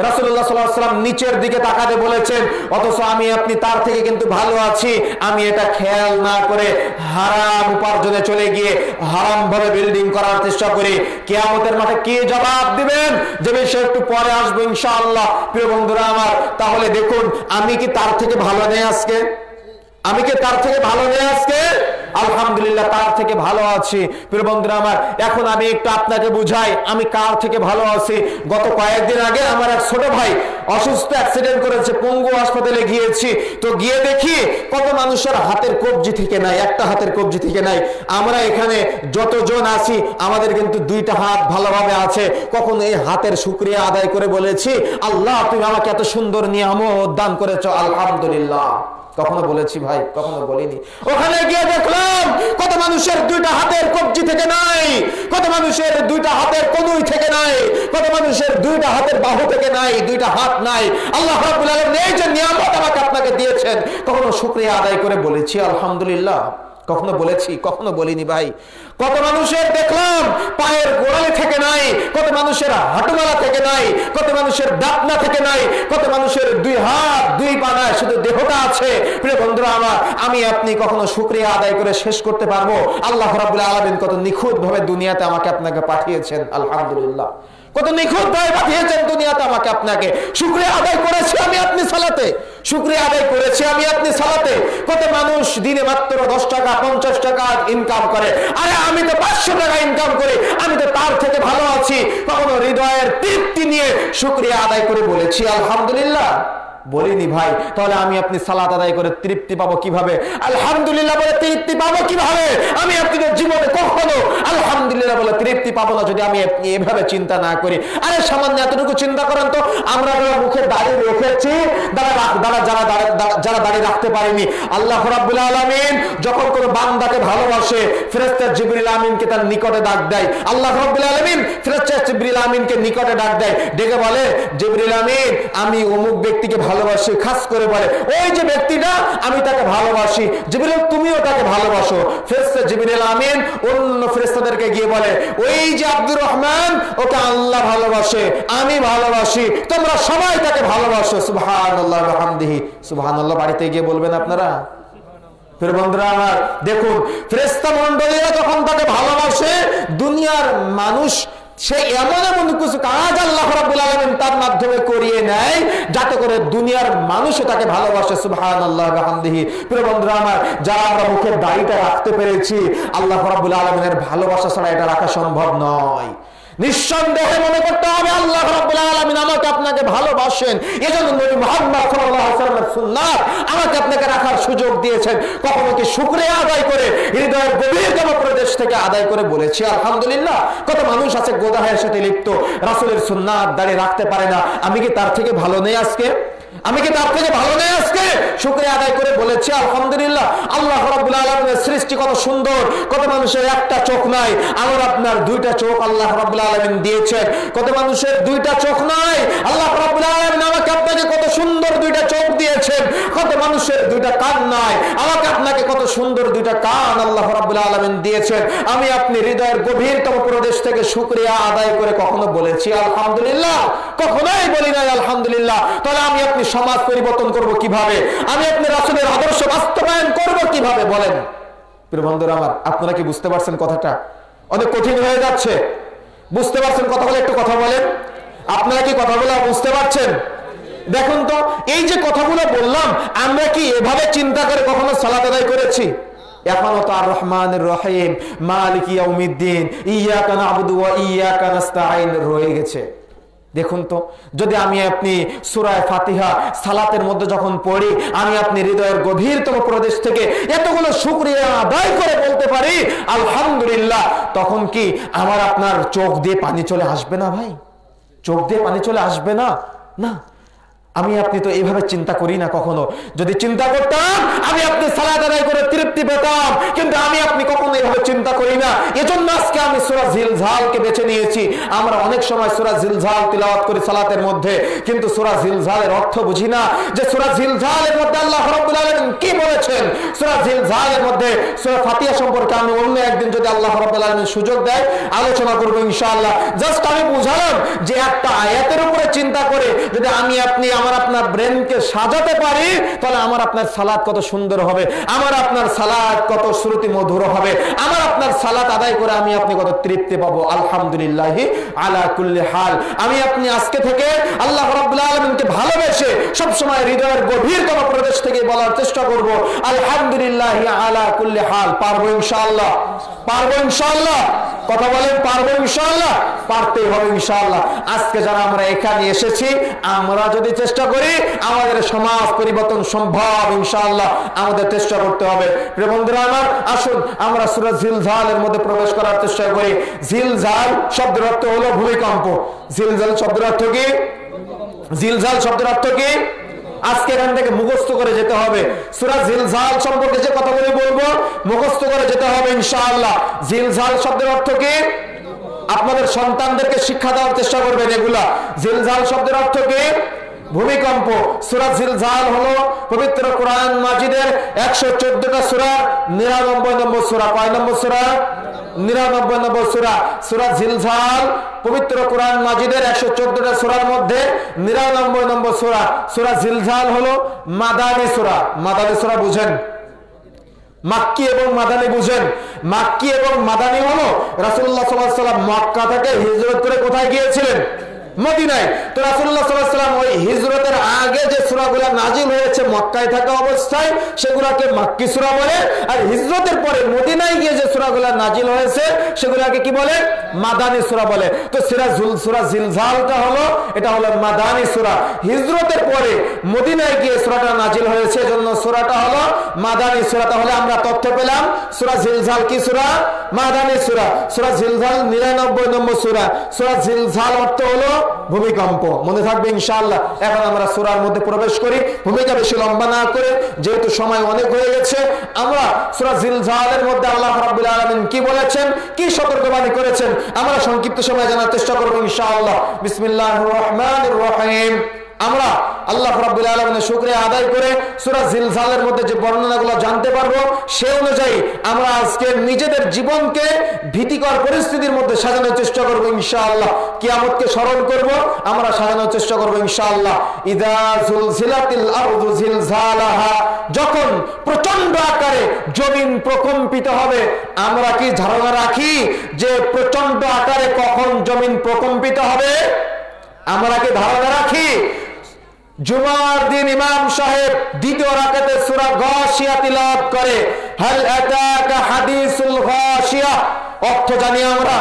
রাসূলুল্লাহ সাল্লাল্লাহু আলাইহি ওয়াসাল্লাম নিচের দিকে তাকাতে বলেছেন, অথচ আমি আপনি তার থেকে কিন্তু ভালো আছি। আমি এটা খেয়াল না করে হারাম উপার্জনে চলে গিয়ে হারাম ভাবে বিল্ডিং করার চেষ্টা করি। কিয়ামতের মাঠে কি জবাব দিবেন? যে বিষয়ে একটু পরে আসবো ইনশাআল্লাহ। প্রিয় বন্ধুরা আমার, তাহলে দেখুন, আমি কি তার থেকে ভালো নেই আজকে? আমি কি তার থেকে ভালো নেই আজকে? আলহামদুলিল্লাহ তার থেকে ভালো আছি। প্রিয় বন্ধুরা আমার, এখন আমি একটু আপনাকে বুঝাই আমি কার থেকে ভালো আছি। গত কয়েকদিন আগে আমার এক ছোট ভাই অসুস্থ, অ্যাক্সিডেন্ট করেছে, পঙ্গু হাসপাতালে গিয়েছি। তো গিয়ে দেখি কত মানুষের হাতের কবজি থেকে নাই, একটা হাতের কবজি থেকে নাই। আমরা এখানে যতজন আছি আমাদের কিন্তু দুইটা হাত ভালোভাবে আছে। কখন এই হাতের শুকরিয়া আদায় করে বলেছি, আল্লাহ তুমি আমাকে এত সুন্দর নিয়ামত দান করেছো, আলহামদুলিল্লাহ? কখনো বলেছি ভাই? কখনো বলিনি। ওখানে গিয়ে দেখলাম কত মানুষের দুইটা হাতের কবজি থেকে নাই, কত মানুষের দুইটা হাতের কনুই থেকে নাই, কত মানুষের দুইটা হাতের বাহু থেকে নাই, দুইটা হাত নাই। আল্লাহ রাব্বুল আলামিন এই যে নিয়ামত আমাকে আপনাকে দিয়েছেন, কখনো শুকরিয়া আদায় করে বলেছি আলহামদুলিল্লাহ? কখনো বলেছি? কখনো বলিনি ভাই। কত মানুষের দেখলাম পায়ের গোড়ালি থেকে নাই, কত মানুষের হাঁটুমালা থেকে নাই, কত মানুষের দাঁতনা থেকে নাই, কত মানুষের দুই হাত দুই পা নাই, শুধু দেহটা আছে। প্রিয় বন্ধুরা আমার, আমি আপনি কখনো শুকরিয়া আদায় করে শেষ করতে পারবো? আল্লাহ রাব্বুল আলামিন কত নিখুঁত ভাবে দুনিয়াতে আমাকে আপনাকে পাঠিয়েছেন, আলহামদুলিল্লাহ। কত নিখুঁত ভাবে পাঠিয়েছেন দুনিয়াতে আমাকে আপনাকে। শুকরিয়া আদায় করেছি আমি আপনি সালাতে, শুকরিয়া আদায় করেছি আমি আপনি সালাতে। কত মানুষ দিনে মাত্র 10 টাকা 50 টাকা ইনকাম করে, আরে আমি তো 500 টাকা ইনকাম করি, আমি তো তার থেকে ভালো আছি। কখনো হৃদয়ের তৃপ্তি নিয়ে শুকরিয়া আদায় করে বলেছি আলহামদুলিল্লাহ? বলিনি ভাই। তাহলে আমি আপনি সালাত আদায় করে তৃপ্তি পাবো কিভাবে? আলহামদুলিল্লাহ বলে তৃপ্তি পাবো কিভাবে? আমি আপনি জীবনে কখনো আলহামদুলিল্লাহ বলে তৃপ্তি পাবো না যদি আমি আপনি এভাবে চিন্তা না করি। আরে সামান্য এতটুকু চিন্তা করেন তো, আমরা মুখে দাড়ি রেখেছি, যারা দাড়ি রাখতে পারেনি, আল্লাহ রাব্বুল আলামিন যখন কোনো বান্দাকে ভালোবাসে ফেরেশতা জিবরিল আমিনকে তার নিকটে ডাক দেয়। আল্লাহ রাব্বুল আলামিন ফেরেশতা জিবরিল আমিনকে নিকটে ডাক দেয়, ডেকে বলে, জিবরিল আমিন আমি অমুক ব্যক্তিকে ভালোবাসি। খাস করে বলে, ওই যে ব্যক্তিটা আমি তাকে ভালোবাসি, জিবরিল তুমিও তাকে ভালোবাসো। ফেরেশতা জিবরিল আমিন অন্য ফেরেশতাদেরকে গিয়ে বলে, ওই যে আব্দুর রহমান ওকে আল্লাহ ভালোবাসে, আমি ভালোবাসি, তোমরা সবাই তাকে ভালোবাসো। সুবহানাল্লাহ ওয়া বিহামদিহি। সুবহানাল্লাহ বাড়িতে গিয়ে বলবেন আপনারা? ফির বন্ধুরা আমার দেখুন, ফেরেশতা মণ্ডলীরা যখন তাকে ভালোবাসে, দুনিয়ার মানুষ সে এমন এমন কিছু কাজ আল্লাহ রাব্বুল আলামিন তার মাধ্যমে করিয়ে নেয় যাতে করে দুনিয়ার মানুষও তাকে ভালোবাসে। সুবহানাল্লাহ ওয়া বিহামদিহি। প্রিয় বন্ধুরা আমার, যারা আমরা মুখের দাড়িটা রাখতে পেরেছি, আল্লাহ রাব্বুল আলামিনের ভালোবাসা ছাড়া এটা রাখা সম্ভব নয়। নিঃসন্দেহে মনে করতে হবে আল্লাহ রাব্বুল আলামিন আমাকে আপনাকে ভালোবাসেন, এজন্য নবী মুহাম্মদ সাল্লাল্লাহু আলাইহি ওয়াসাল্লামের সুন্নাত আমাকে আপনাকে রাখার সুযোগ দিয়েছেন। কখনো কি শুকরিয়া আদায় করে হৃদয়ের গভীরতম প্রদেশ থেকে আদায় করে বলেছি আলহামদুলিল্লাহ? কত মানুষ আছে গোদাহের সাথে লিপ্ত, রাসূলের সুন্নাত দাঁড়িয়ে রাখতে পারে না। আমি কি তার থেকে ভালো নেই আজকে? আমি কি তার থেকে ভালো নেই আজকে? শুকরিয়া আদায় করে বলেছি আলহামদুলিল্লাহ। আল্লাহ রাব্বুল আলামিনের সৃষ্টি কত সুন্দর, কত মানুষের একটা চোখ নাই, আমার আপনার দুইটা চোখ আল্লাহ রাব্বুল আলামিন দিয়েছেন। কত মানুষের দুইটা চোখ নাই, আল্লাহ রাব্বুল আলামিন আমাকে আপনাকে কত সুন্দর দুইটা চোখ দিয়েছেন। কত মানুষের দুইটা কান নাই, আমাকে আপনাকে কত সুন্দর দুইটা কান আল্লাহ রাব্বুল আলামিন দিয়েছেন। আমি আপনি হৃদয়ের গভীরতম প্রদেশ থেকে শুকরিয়া আদায় করে কখনো বলেছি আলহামদুলিল্লাহ? কখনোই বলি নাই আলহামদুলিল্লাহ। তাহলে আমি আপনি সমাজ পরিবর্তন করব কিভাবে? আমি আপনি রাসূলের আদর্শ বাস্তবায়ন করব কিভাবে বলেন? প্রিয় বন্ধুরা আমার, আপনারা কি বুঝতে পারছেন কথাটা? অনেক কঠিন হয়ে যাচ্ছে, বুঝতে পারছেন কথা বলে? একটু কথা বলেন, আপনারা কি কথাগুলো বুঝতে পারছেন? দেখুন তো, এই যে কথাগুলো বললাম, আমরা কি এভাবে চিন্তা করে কখনো সালাত আদায় করেছি? এখনো তো আর রহমানির রহিম মালিক ইয়াউমিদ্দিন ইয়্যাকা না'বুদু ওয়া ইয়্যাকা নাস্তাঈন রয়ে গেছে। দেখুন তো, যদি আমি আপনি সূরা ফাতিহা সালাতের মধ্যে যখন পড়ি, আমি আপনি হৃদয়ের গভীরতম প্রদেশ থেকে এতগুলো শুকরিয়া আদায় করে বলতে পারি আলহামদুলিল্লাহ, তখন কি আমার আপনার চোখ দিয়ে পানি চলে আসবে না ভাই? চোখ দিয়ে পানি চলে আসবে না? না, আমি আপনি তো এইভাবে চিন্তা করি না কখনো। যদি চিন্তা করতাম আমি আপনি সালাত আদায় করে তৃপ্তি পেতাম, কিন্তু আমি আপনি কখনো এইভাবে চিন্তা করি না। এজন্য আজকে আমি সূরা জিলজালকে বেছে নিয়েছি। আমরা অনেক সময় সূরা জিলজাল তিলাওয়াত করি সালাতের মধ্যে, কিন্তু সূরা জিলজালের অর্থ বুঝি না যে সূরা জিলজালের মধ্যে আল্লাহ রাব্বুল আলামিন কি বলেছেন। সূরা জিলজালের মধ্যে সূরা ফাতিহা সম্পর্কে আমি অন্য একদিন যদি আল্লাহ রাব্বুল আলামিন সুযোগ দেয় আলোচনা করব ইনশাআল্লাহ। জাস্ট আমি বুঝালাম যে একটা আয়াতের উপরে চিন্তা করে যদি আমি আপনি আমার আপনার ব্রেনকে সাজাতে পারি, তাহলে আমার আপনার সালাত কত সুন্দর হবে, আমার আপনার সালাত কত শ্রুতি মধুর হবে, আমার আপনার সালাত আদায় করে আমি আপনি কত তৃপ্তি পাবো। আলহামদুলিল্লাহ আলা কুল্লি হাল। আমি আপনি আজকে থেকে আল্লাহ রাব্বুল আলামিনকে ভালোবেসে সব সময় হৃদয়ের গভীরতম প্রদেশ থেকে বলার চেষ্টা করব আলহামদুলিল্লাহ আলা কুল্লি হাল। পারবো ইনশাআল্লাহ? পারবো ইনশাআল্লাহ? কথা বলেন, পারবো ইনশাআল্লাহ? পারতেই হবে ইনশাআল্লাহ। আজকে যারা আমরা এখানে এসেছি, আমরা যদি চেষ্টা করি আমাদের সমাজ পরিবর্তন সম্ভব ইনশাআল্লাহ। আমাদের চেষ্টা করতে হবে। প্রিয় বন্ধুরা আমার, আসুন আমরা সূরা জিলজালের মধ্যে প্রবেশ করার চেষ্টা করি। জিলজাল শব্দের অর্থ হলো ভূমিকম্প। জিলজাল শব্দের অর্থ কি? জিলজাল শব্দের অর্থ কি? আজকে এখান থেকে মুখস্থ করে যেতে হবে। সূরা জিলজাল সম্পর্কে যে কথাগুলি বলবো মুখস্থ করে যেতে হবে ইনশাআল্লাহ। জিলজাল শব্দের অর্থ কি? আপনাদের সন্তানদেরকে শিক্ষা দেওয়ার চেষ্টা করবেন এগুলা। জিলজাল শব্দের অর্থ কি? ভূমিকম্প। সূরা জিলজাল হলো পবিত্র কোরআন মাজিদের 114টা সূরা 99 নম্বর সূরা। কয় নম্বর সূরা? 99 নম্বর সূরা। সূরা জিলজাল পবিত্র কোরআন মাজিদের 114টা সূরার মধ্যে 99 নম্বর সূরা। সূরা জিলজাল হলো মাদানী সূরা। মাদানী সূরা বুঝেন? মাক্কি এবং মাদানী বুঝেন? মাক্কি এবং মাদানী হলো রাসূলুল্লাহ সাল্লাল্লাহু আলাইহি ওয়াসাল্লাম মক্কা থেকে হিজরত করে কোথায় গিয়েছিলেন? মদিনায়। তো রাসূলুল্লাহ সাল্লাল্লাহু আলাইহি ওয়াসাল্লাম ওই হিজরতের আগে যে সূরাগুলো নাজিল হয়েছে মক্কায় থাকা অবস্থায়, সেগুলোকে মাক্কি সূরা বলে। আর হিজরতের পরে মদিনায় গিয়ে যে সূরাগুলো নাজিল হয়েছে সেগুলোকে কি বলে? মাদানী সূরা বলে। তো সূরা জিলজালটা হলো, এটা হলো মাদানী সূরা। হিজরতের পরে মদিনায় গিয়ে সূরাটা নাজিল হয়েছে, এজন্য সূরাটা হলো মাদানী সূরা। তাহলে আমরা তথ্য পেলাম সূরা জিলজাল কি সূরা? মাদানী সূরা। সূরা জিলজাল 99 নম্বর সূরা। সূরা জিলজাল অর্থ হলো ভূমিকম্প। মনে থাকবে ইনশাআল্লাহ। এখন আমরা সূরার মধ্যে প্রবেশ করি, ভূমিকা বেশি লম্বা না করে, যেহেতু সময় অনেক হয়ে গেছে। আমরা সূরা জিলজালের মধ্যে আল্লাহ রাব্বুল আলামিন কি বলেছেন, কি সতর্কবাণী করেছেন, আমরা সংক্ষিপ্ত সময় জানার চেষ্টা করব ইনশাআল্লাহ। বিসমিল্লাহির রহমানির রহিম। আমরা আল্লাহ রাব্বুল আলামিনের শুকরিয়া আদায় করে সূরা জিলজালের মধ্যে যে বর্ণনাগুলো জানতে পারবো, সে অনুযায়ী আমরা আজকে নিজেদের জীবনকে ভীতিকর পরিস্থিতির মধ্যে সাজানোর চেষ্টা করব ইনশাআল্লাহ। কিয়ামতকে স্মরণ করব, আমরা সাজানোর চেষ্টা করব ইনশাআল্লাহ। ইযা যুলজিলাতিল আরদু জিলজালাহা, যখন প্রচন্ড আকারে জমিন প্রকম্পিত হবে। আমরা কি ধারণা রাখি যে প্রচন্ড আকারে কখন জমিন প্রকম্পিত হবে? আমরা কি ধারণা রাখি? জুমার দিন ইমাম সাহেব দ্বিতীয় রাকাতে সূরা গাশিয়া তিলাওয়াত করে, হাল আতাকা হাদিসুল গাশিয়া। অর্থ জানি আমরা?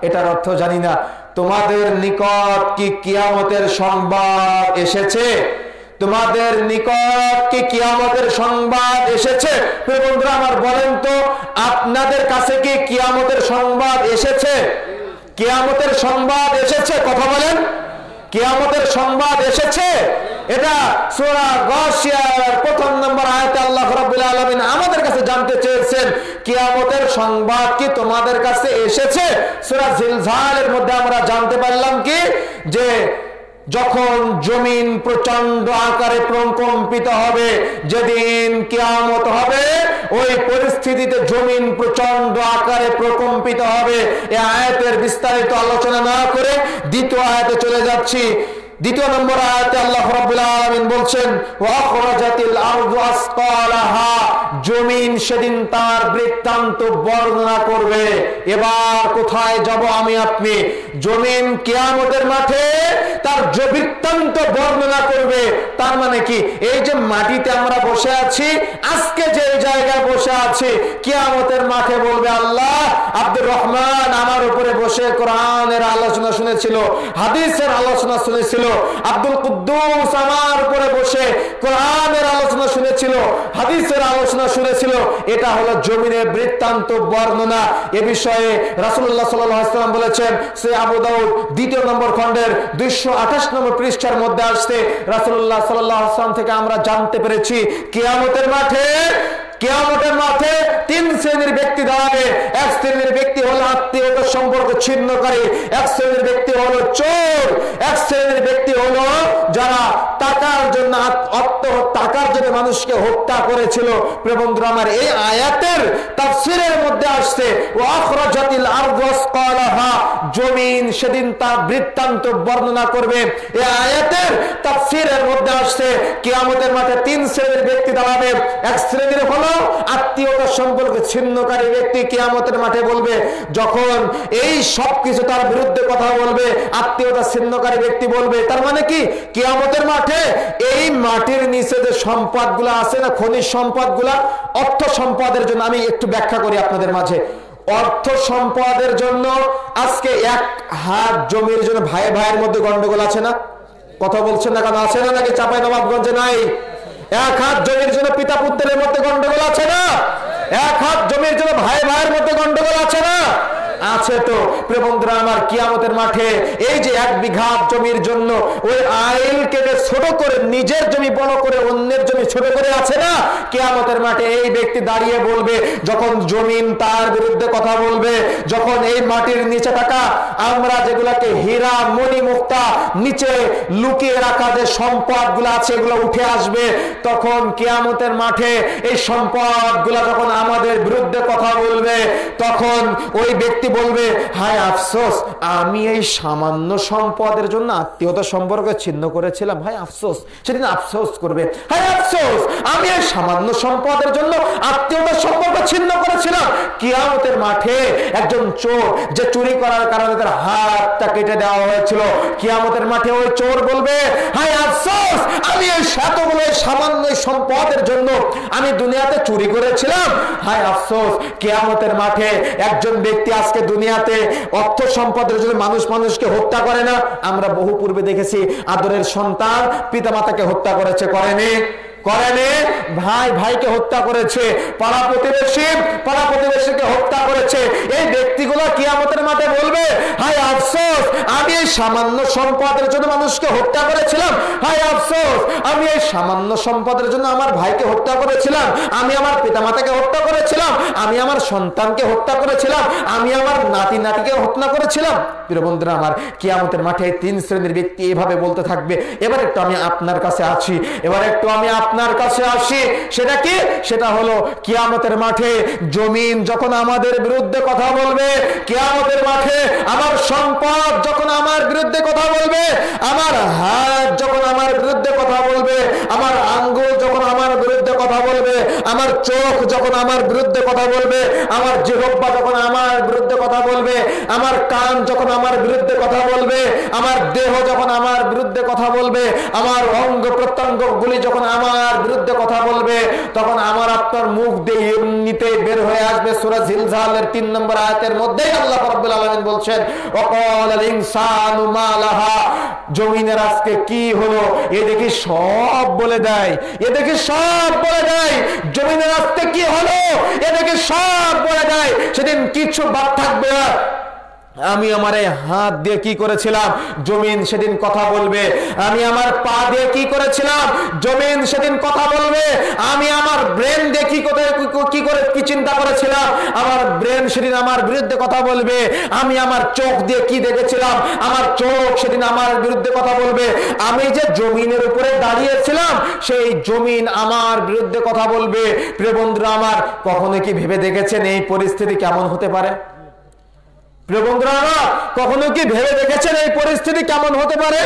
এটার অর্থ জানি না। তোমাদের নিকট কি কিয়ামতের সংবাদ এসেছে? তোমাদের নিকট কি কিয়ামতের সংবাদ এসেছে? প্রিয় বন্ধুরা আমার, বলেন তো আপনাদের কাছে কি কিয়ামতের সংবাদ এসেছে? কিয়ামতের সংবাদ এসেছে? কথা বলেন। কিয়ামতের সংবাদ এসেছে? এটা সূরা গাশিয়ার 1 নম্বর আয়াতে আল্লাহ রাব্বুল আলামিন আমাদের কাছে জানতে চেয়েছেন, কিয়ামতের সংবাদ কি তোমাদের কাছে এসেছে? সূরা জিলজালের মধ্যে আমরা জানতে পারলাম কি, যে যখন জমিন প্রচন্ড আকারে প্রকম্পিত হবে, যেদিন কিয়ামত হবে, ওই পরিস্থিতিতে জমিন প্রচন্ড আকারে প্রকম্পিত হবে। এই আয়াতের বিস্তারিত আলোচনা না করে দ্বিতীয় আয়াতে চলে যাচ্ছি। দ্বিতীয় নম্বর আয়াতে আল্লাহ রাব্বুল আলামিন বলছেন, ওয়া আখরাজাতিল আরদু আসকালাহা, জমিন সেদিন তার বৃত্তান্ত বর্ণনা করবে। এবার কোথায় যাব আমি আপনি? জমিন কিয়ামতের মাঠে তার বৃত্তান্ত বর্ণনা করবে। তার মানে কি, এই যে মাটিতে আমরা বসে আছি, আজকে যে জায়গায় বসে আছি, কিয়ামতের মাঠে বলবে আল্লাহ, আব্দুর রহমান আমার উপরে বসে কোরআনের আলোচনা শুনেছিল, হাদিসের আলোচনা শুনেছিল। আব্দুল কুদ্দুস আমার উপরে বসে কোরআনের আলোচনা শুনেছিল, হাদিসের আলোচনা শুনেছিল। এটা হলো জমিনের বৃত্তান্ত বর্ণনা। এ বিষয়ে রাসূলুল্লাহ সাল্লাল্লাহু আলাইহি ওয়াসাল্লাম বলেছেন, সে আবু দাউদ 2 নম্বর খণ্ডের 228 নম্বর পৃষ্ঠার মধ্যে আসছে, রাসূলুল্লাহ সাল্লাল্লাহু আলাইহি ওয়াসাল্লাম থেকে আমরা জানতে পেরেছি, কিয়ামতের মাঠে 3 শ্রেণীর ব্যক্তি দাঁড়াবে। এক শ্রেণীর ব্যক্তি হলো আত্মীয়তার সম্পর্ক ছিন্নকারী, এক শ্রেণীর ব্যক্তি হলো চোর, এক শ্রেণীর ব্যক্তি হলো যারা টাকার টাকার জন্য টাকার জন্য মানুষকে হত্যা করেছিল। প্রিয় বন্ধুরা আমার, এই আয়াতের তাফসীরের মধ্যে আসছে ওয়া আখরাজাতিল আরদু আসকালাহা, জমিন সেদিন তার বৃত্তান্ত বর্ণনা করবে। এই আয়াতের তাফসীরের মধ্যে আসছে কিয়ামতের মাঠে তিন শ্রেণীর ব্যক্তি দাঁড়াবে। এক শ্রেণীর হলো আত্মীয়তার সম্পর্ক ছিন্নকারী ব্যক্তি। কিয়ামতের মাঠে বলবে, যখন এই সব কিছু তার বিরুদ্ধে কথা বলবে, আত্মীয়তা ছিন্নকারী ব্যক্তি বলবে, তার মানে কি কিয়ামতের মাঠে এই মাটির নিচে যে সম্পদগুলো আছে না, খনিজ সম্পদগুলা, অর্থ সম্পদের জন্য আমি একটু ব্যাখ্যা করি আপনাদের মাঝে। অর্থ সম্পদের জন্য আজকে এক হাত জমির জন্য ভাই ভাইয়ের মধ্যে গন্ডগোল আছে না? কথা বলছেন না কেন? আছে না? নাকি চাঁপাইনবাবগঞ্জে নাই? এক হাত জমির জন্য পিতা পুত্রের মধ্যে গন্ডগোল আছে না? এক হাত জমির জন্য ভাই ভাইয়ের মধ্যে গন্ডগোল আছে না? আছে তো। প্রিয় বন্ধুরা আমার, কিয়ামতের মাঠে এই যে 1 বিঘা জমির জন্য ওই আইল কেটে ছোট করে নিজের জমি বড় করে অন্যের জমি ছোট করে আছে না, কিয়ামতের মাঠে এই ব্যক্তি দাঁড়িয়ে বলবে, যখন জমিন তার বিরুদ্ধে কথা বলবে, যখন এই মাটির নিচে থাকা আমরা যেগুলাকে হীরা মণি মুক্তা নিচে লুকিয়ে রাখা যে সম্পদগুলো আছে এগুলো উঠে আসবে, তখন কিয়ামতের মাঠে এই সম্পদগুলো যখন আমাদের বিরুদ্ধে কথা বলবে, তখন ওই ব্যক্তি বলবে, হায় আফসোস, আমি এই সামান্য সম্পদের জন্য আত্মীয়তা সম্পর্ক ছিন্ন করেছিলাম। হায় আফসোস, সেদিন আফসোস করবে, হায় আফসোস, আমি এই সামান্য সম্পদের জন্য আত্মীয়তা সম্পর্ক ছিন্ন করেছিলাম। কিয়ামতের মাঠে একজন চোর যে চুরি করার কারণে তার হাতটা কেটে দেওয়া হয়েছিল, কিয়ামতের মাঠে ওই চোর বলবে, হায় আফসোস, আমি এই এতগুলো সামান্য সম্পদের জন্য আমি দুনিয়াতে চুরি করেছিলাম। হায় আফসোস। কিয়ামতের মাঠে একজন ব্যক্তি আজকে দুনিয়াতে অর্থ সম্পদের জন্য মানুষকে হত্যা করে না? আমরা বহু পূর্বে দেখেছি আদরের সন্তান পিতামাতাকে হত্যা করেছে, করেনি? ভাই ভাইকে হত্যা করেছে, পাড়া প্রতিবেশীকে হত্যা করেছে। এই ব্যক্তিগুলো কিয়ামতের মাঠে বলবে, হায় আফসোস, আমি এই সামান্য সম্পদের জন্য মানুষকে হত্যা করেছিলাম। হায় আফসোস, আমি এই সামান্য সম্পদের জন্য আমার ভাইকে হত্যা করেছিলাম, আমি আমার পিতামাতাকে হত্যা করেছিলাম, আমি আমার সন্তানকে হত্যা করেছিলাম, আমি আমার নাতিকে হত্যা করেছিলাম। প্রিয় বন্ধুরা আমার, কিয়ামতের মাঠে 3 শ্রেণীর ব্যক্তি এভাবে বলতে থাকবে। এবার একটু আমি আপনার কাছে আসি, সেটা কি? সেটা হলো কিয়ামতের মাঠে জমিন যখন আমাদের বিরুদ্ধে কথা বলবে, কিয়ামতের মাঠে আমার সম্পদ যখন আমার বিরুদ্ধে কথা বলবে, আমার হাত যখন আমার বিরুদ্ধে কথা বলবে, আমার আঙ্গুল যখন আমার বিরুদ্ধে কথা বলবে, আমার চোখ যখন আমার বিরুদ্ধে কথা বলবে, আমার জিহ্বা যখন আমার বিরুদ্ধে কথা বলবে, আমার কান যখন আমার বিরুদ্ধে কথা বলবে, আমার দেহ যখন আমার বিরুদ্ধে কথা বলবে, আমার অঙ্গ প্রত্যঙ্গগুলি যখন আমার বিরুদ্ধে কথা বলবে, তখন আমার আপনার মুখ দিয়ে এমনিতে বের হয়ে আসবে। সূরা জিলজালের 3 নম্বর আয়াতের মধ্যেই আল্লাহ রাব্বুল আলামিন বলছেন, ওয়াকালাল ইনসানু মা লাহা, জমিনের আজকে কি হলো? এ দেখি সব বলে দেয়, জমিনের আজকে কি হলো, এ দেখি সব বলে দেয়। সেদিন কিছু বাদ থাকবে না। আমি আমার এই হাত দিয়ে কি করেছিলাম, জমিন সেদিন কথা বলবে। আমি আমার পা দিয়ে কি করেছিলাম, জমিন সেদিন কথা বলবে। আমি আমার ব্রেন দিয়ে কি চিন্তা করেছিলাম, আমার ব্রেন সেদিন আমার বিরুদ্ধে কথা বলবে। আমি আমার চোখ দিয়ে কি দেখেছিলাম, আমার চোখ সেদিন আমার বিরুদ্ধে কথা বলবে। আমি যে জমিনের উপরে দাঁড়িয়েছিলাম, সেই জমিন আমার বিরুদ্ধে কথা বলবে। প্রিয় বন্ধুরা আমার, কখনো কি ভেবে দেখেছেন এই পরিস্থিতি কেমন হতে পারে? প্রিয় বন্ধুরা, কখনো কি ভেবে দেখেছেন এই পরিস্থিতি কেমন হতে পারে?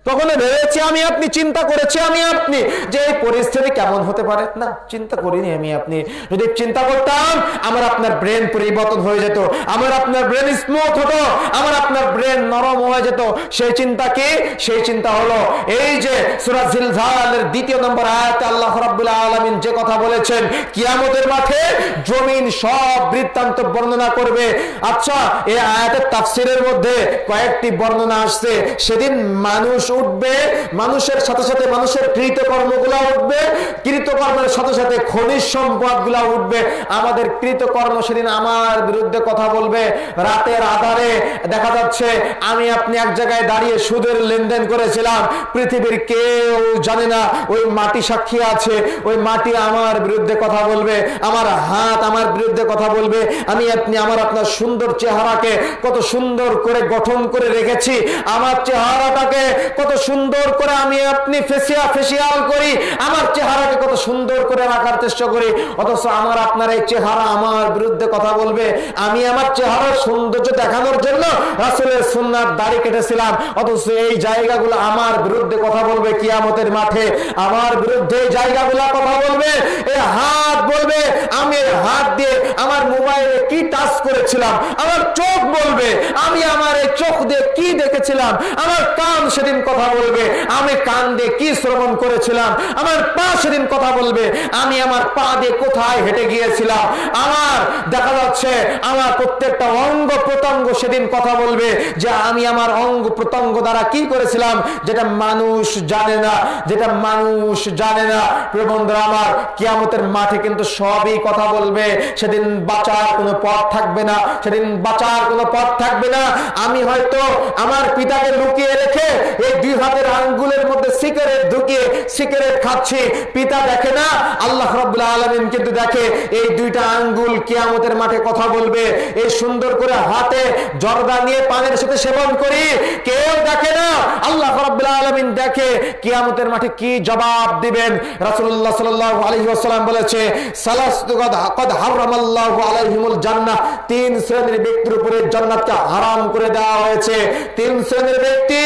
কখনো ভেবেছি আমি আপনি, চিন্তা করেছি আমি আপনি যে এই পরিস্থিতি কেমন হতে পারে? না, চিন্তা করিনি আমি আপনি। যদি চিন্তা করতাম, আমার আপনার ব্রেন পরিবর্তন হয়ে যেত, আমার আপনার ব্রেন স্মুথ হতো, আমার আপনার ব্রেন নরম হয়ে যেত। সেই চিন্তা কি? সেই চিন্তা হলো এই যে সূরা জিলজালের 2 নম্বর আয়াতে আল্লাহ রাব্বুল আলামিন যে কথা বলেছেন, কিয়ামতের মাঠে জমিন সব বৃত্তান্ত বর্ণনা করবে। আচ্ছা, এই আয়াতের তাফসীরের মধ্যে কয়েকটি বর্ণনা আসছে। সেদিন মানুষ উঠবে, মানুষের সাথে সাথে মানুষের কৃতকর্মগুলো উঠবে, কৃতকর্মের সাথে সাথে খনিজ সম্পদগুলো উঠবে। আমাদের কৃতকর্ম সেদিন আমার বিরুদ্ধে কথা বলবে। রাতের আধারে দেখা যাচ্ছে আমি আপনি এক জায়গায় দাঁড়িয়ে সুদের লেনদেন করেছিলাম, পৃথিবীর কেউ জানে না, ওই মাটি সাক্ষী আছে, ওই মাটি আমার বিরুদ্ধে কথা বলবে, আমার হাত আমার বিরুদ্ধে কথা বলবে। আমি আপনি আমার আপনার সুন্দর চেহারাকে কত সুন্দর করে গঠন করে রেখেছি, আমার চেহারাটাকে কত কত সুন্দর করে আমি আপনি ফেসিয়াল করি, আমার চেহারাকে কত সুন্দর করে রাখার চেষ্টা করি, অথচ আমার আপনার এই চেহারা আমার বিরুদ্ধে কথা বলবে। আমি আমার চেহারার সৌন্দর্য দেখানোর জন্য রাসূলের সুন্নাত দাড়ি কেটেছিলাম, অথচ এই জায়গাগুলো আমার বিরুদ্ধে কথা বলবে কিয়ামতের মাঠে। আমার বিরুদ্ধে এই জায়গাগুলো কথা বলবে। এই হাত বলবে আমি হাত দিয়ে আমার মোবাইলে কি টাচ করেছিলাম, আমার চোখ বলবে আমি আমার এই চোখ দিয়ে কি দেখেছিলাম, আমার কান সেদিন কথা বলবে আমি কান দিয়ে কি শ্রবণ করেছিলাম, আমার পা সেদিন কথা বলবে আমি আমার পা দিয়ে কোথায় হেঁটে গিয়েছিলাম। আমার দেখা যাচ্ছে আমার প্রত্যেকটা অঙ্গ প্রত্যঙ্গ সেদিন কথা বলবে যে আমি আমার অঙ্গ প্রত্যঙ্গ দ্বারা কি করেছিলাম, যেটা মানুষ জানে না, যেটা মানুষ জানে না। প্রিয় বন্ধুরা আমার, কিয়ামতের মাঠে কিন্তু সবই কথা বলবে। সেদিন বাঁচার কোনো পথ থাকবে না, সেদিন বাঁচার কোনো পথ থাকবে না। আমি হয়তো আমার পিতাকে লুকিয়ে রেখে এই দুই হাতের আঙ্গুলের মধ্যে সিগারেট ঢুকিয়ে সিগারেট খাচ্ছি, পিতা দেখে না, আল্লাহ রাব্বুল আলামিন কিন্তু দেখে। এই দুইটা আঙ্গুল কিয়ামতের মাঠে কথা বলবে। এই সুন্দর করে হাতে জর্দা নিয়ে পানের সাথে সেবন করি, কেউ দেখে না, আল্লাহ রাব্বুল আলামিন দেখে। কিয়ামতের মাঠে কি জবাব দিবেন? রাসূলুল্লাহ সাল্লাল্লাহু আলাইহি ওয়াসাল্লাম বলেছে, সালাসতু কদ হারামাল্লাহু আলাইহিমুল জান্নাহ, তিন শ্রেণীর ব্যক্তির উপরে জান্নাতকে হারাম করে দেওয়া হয়েছে। তিন শ্রেণীর ব্যক্তি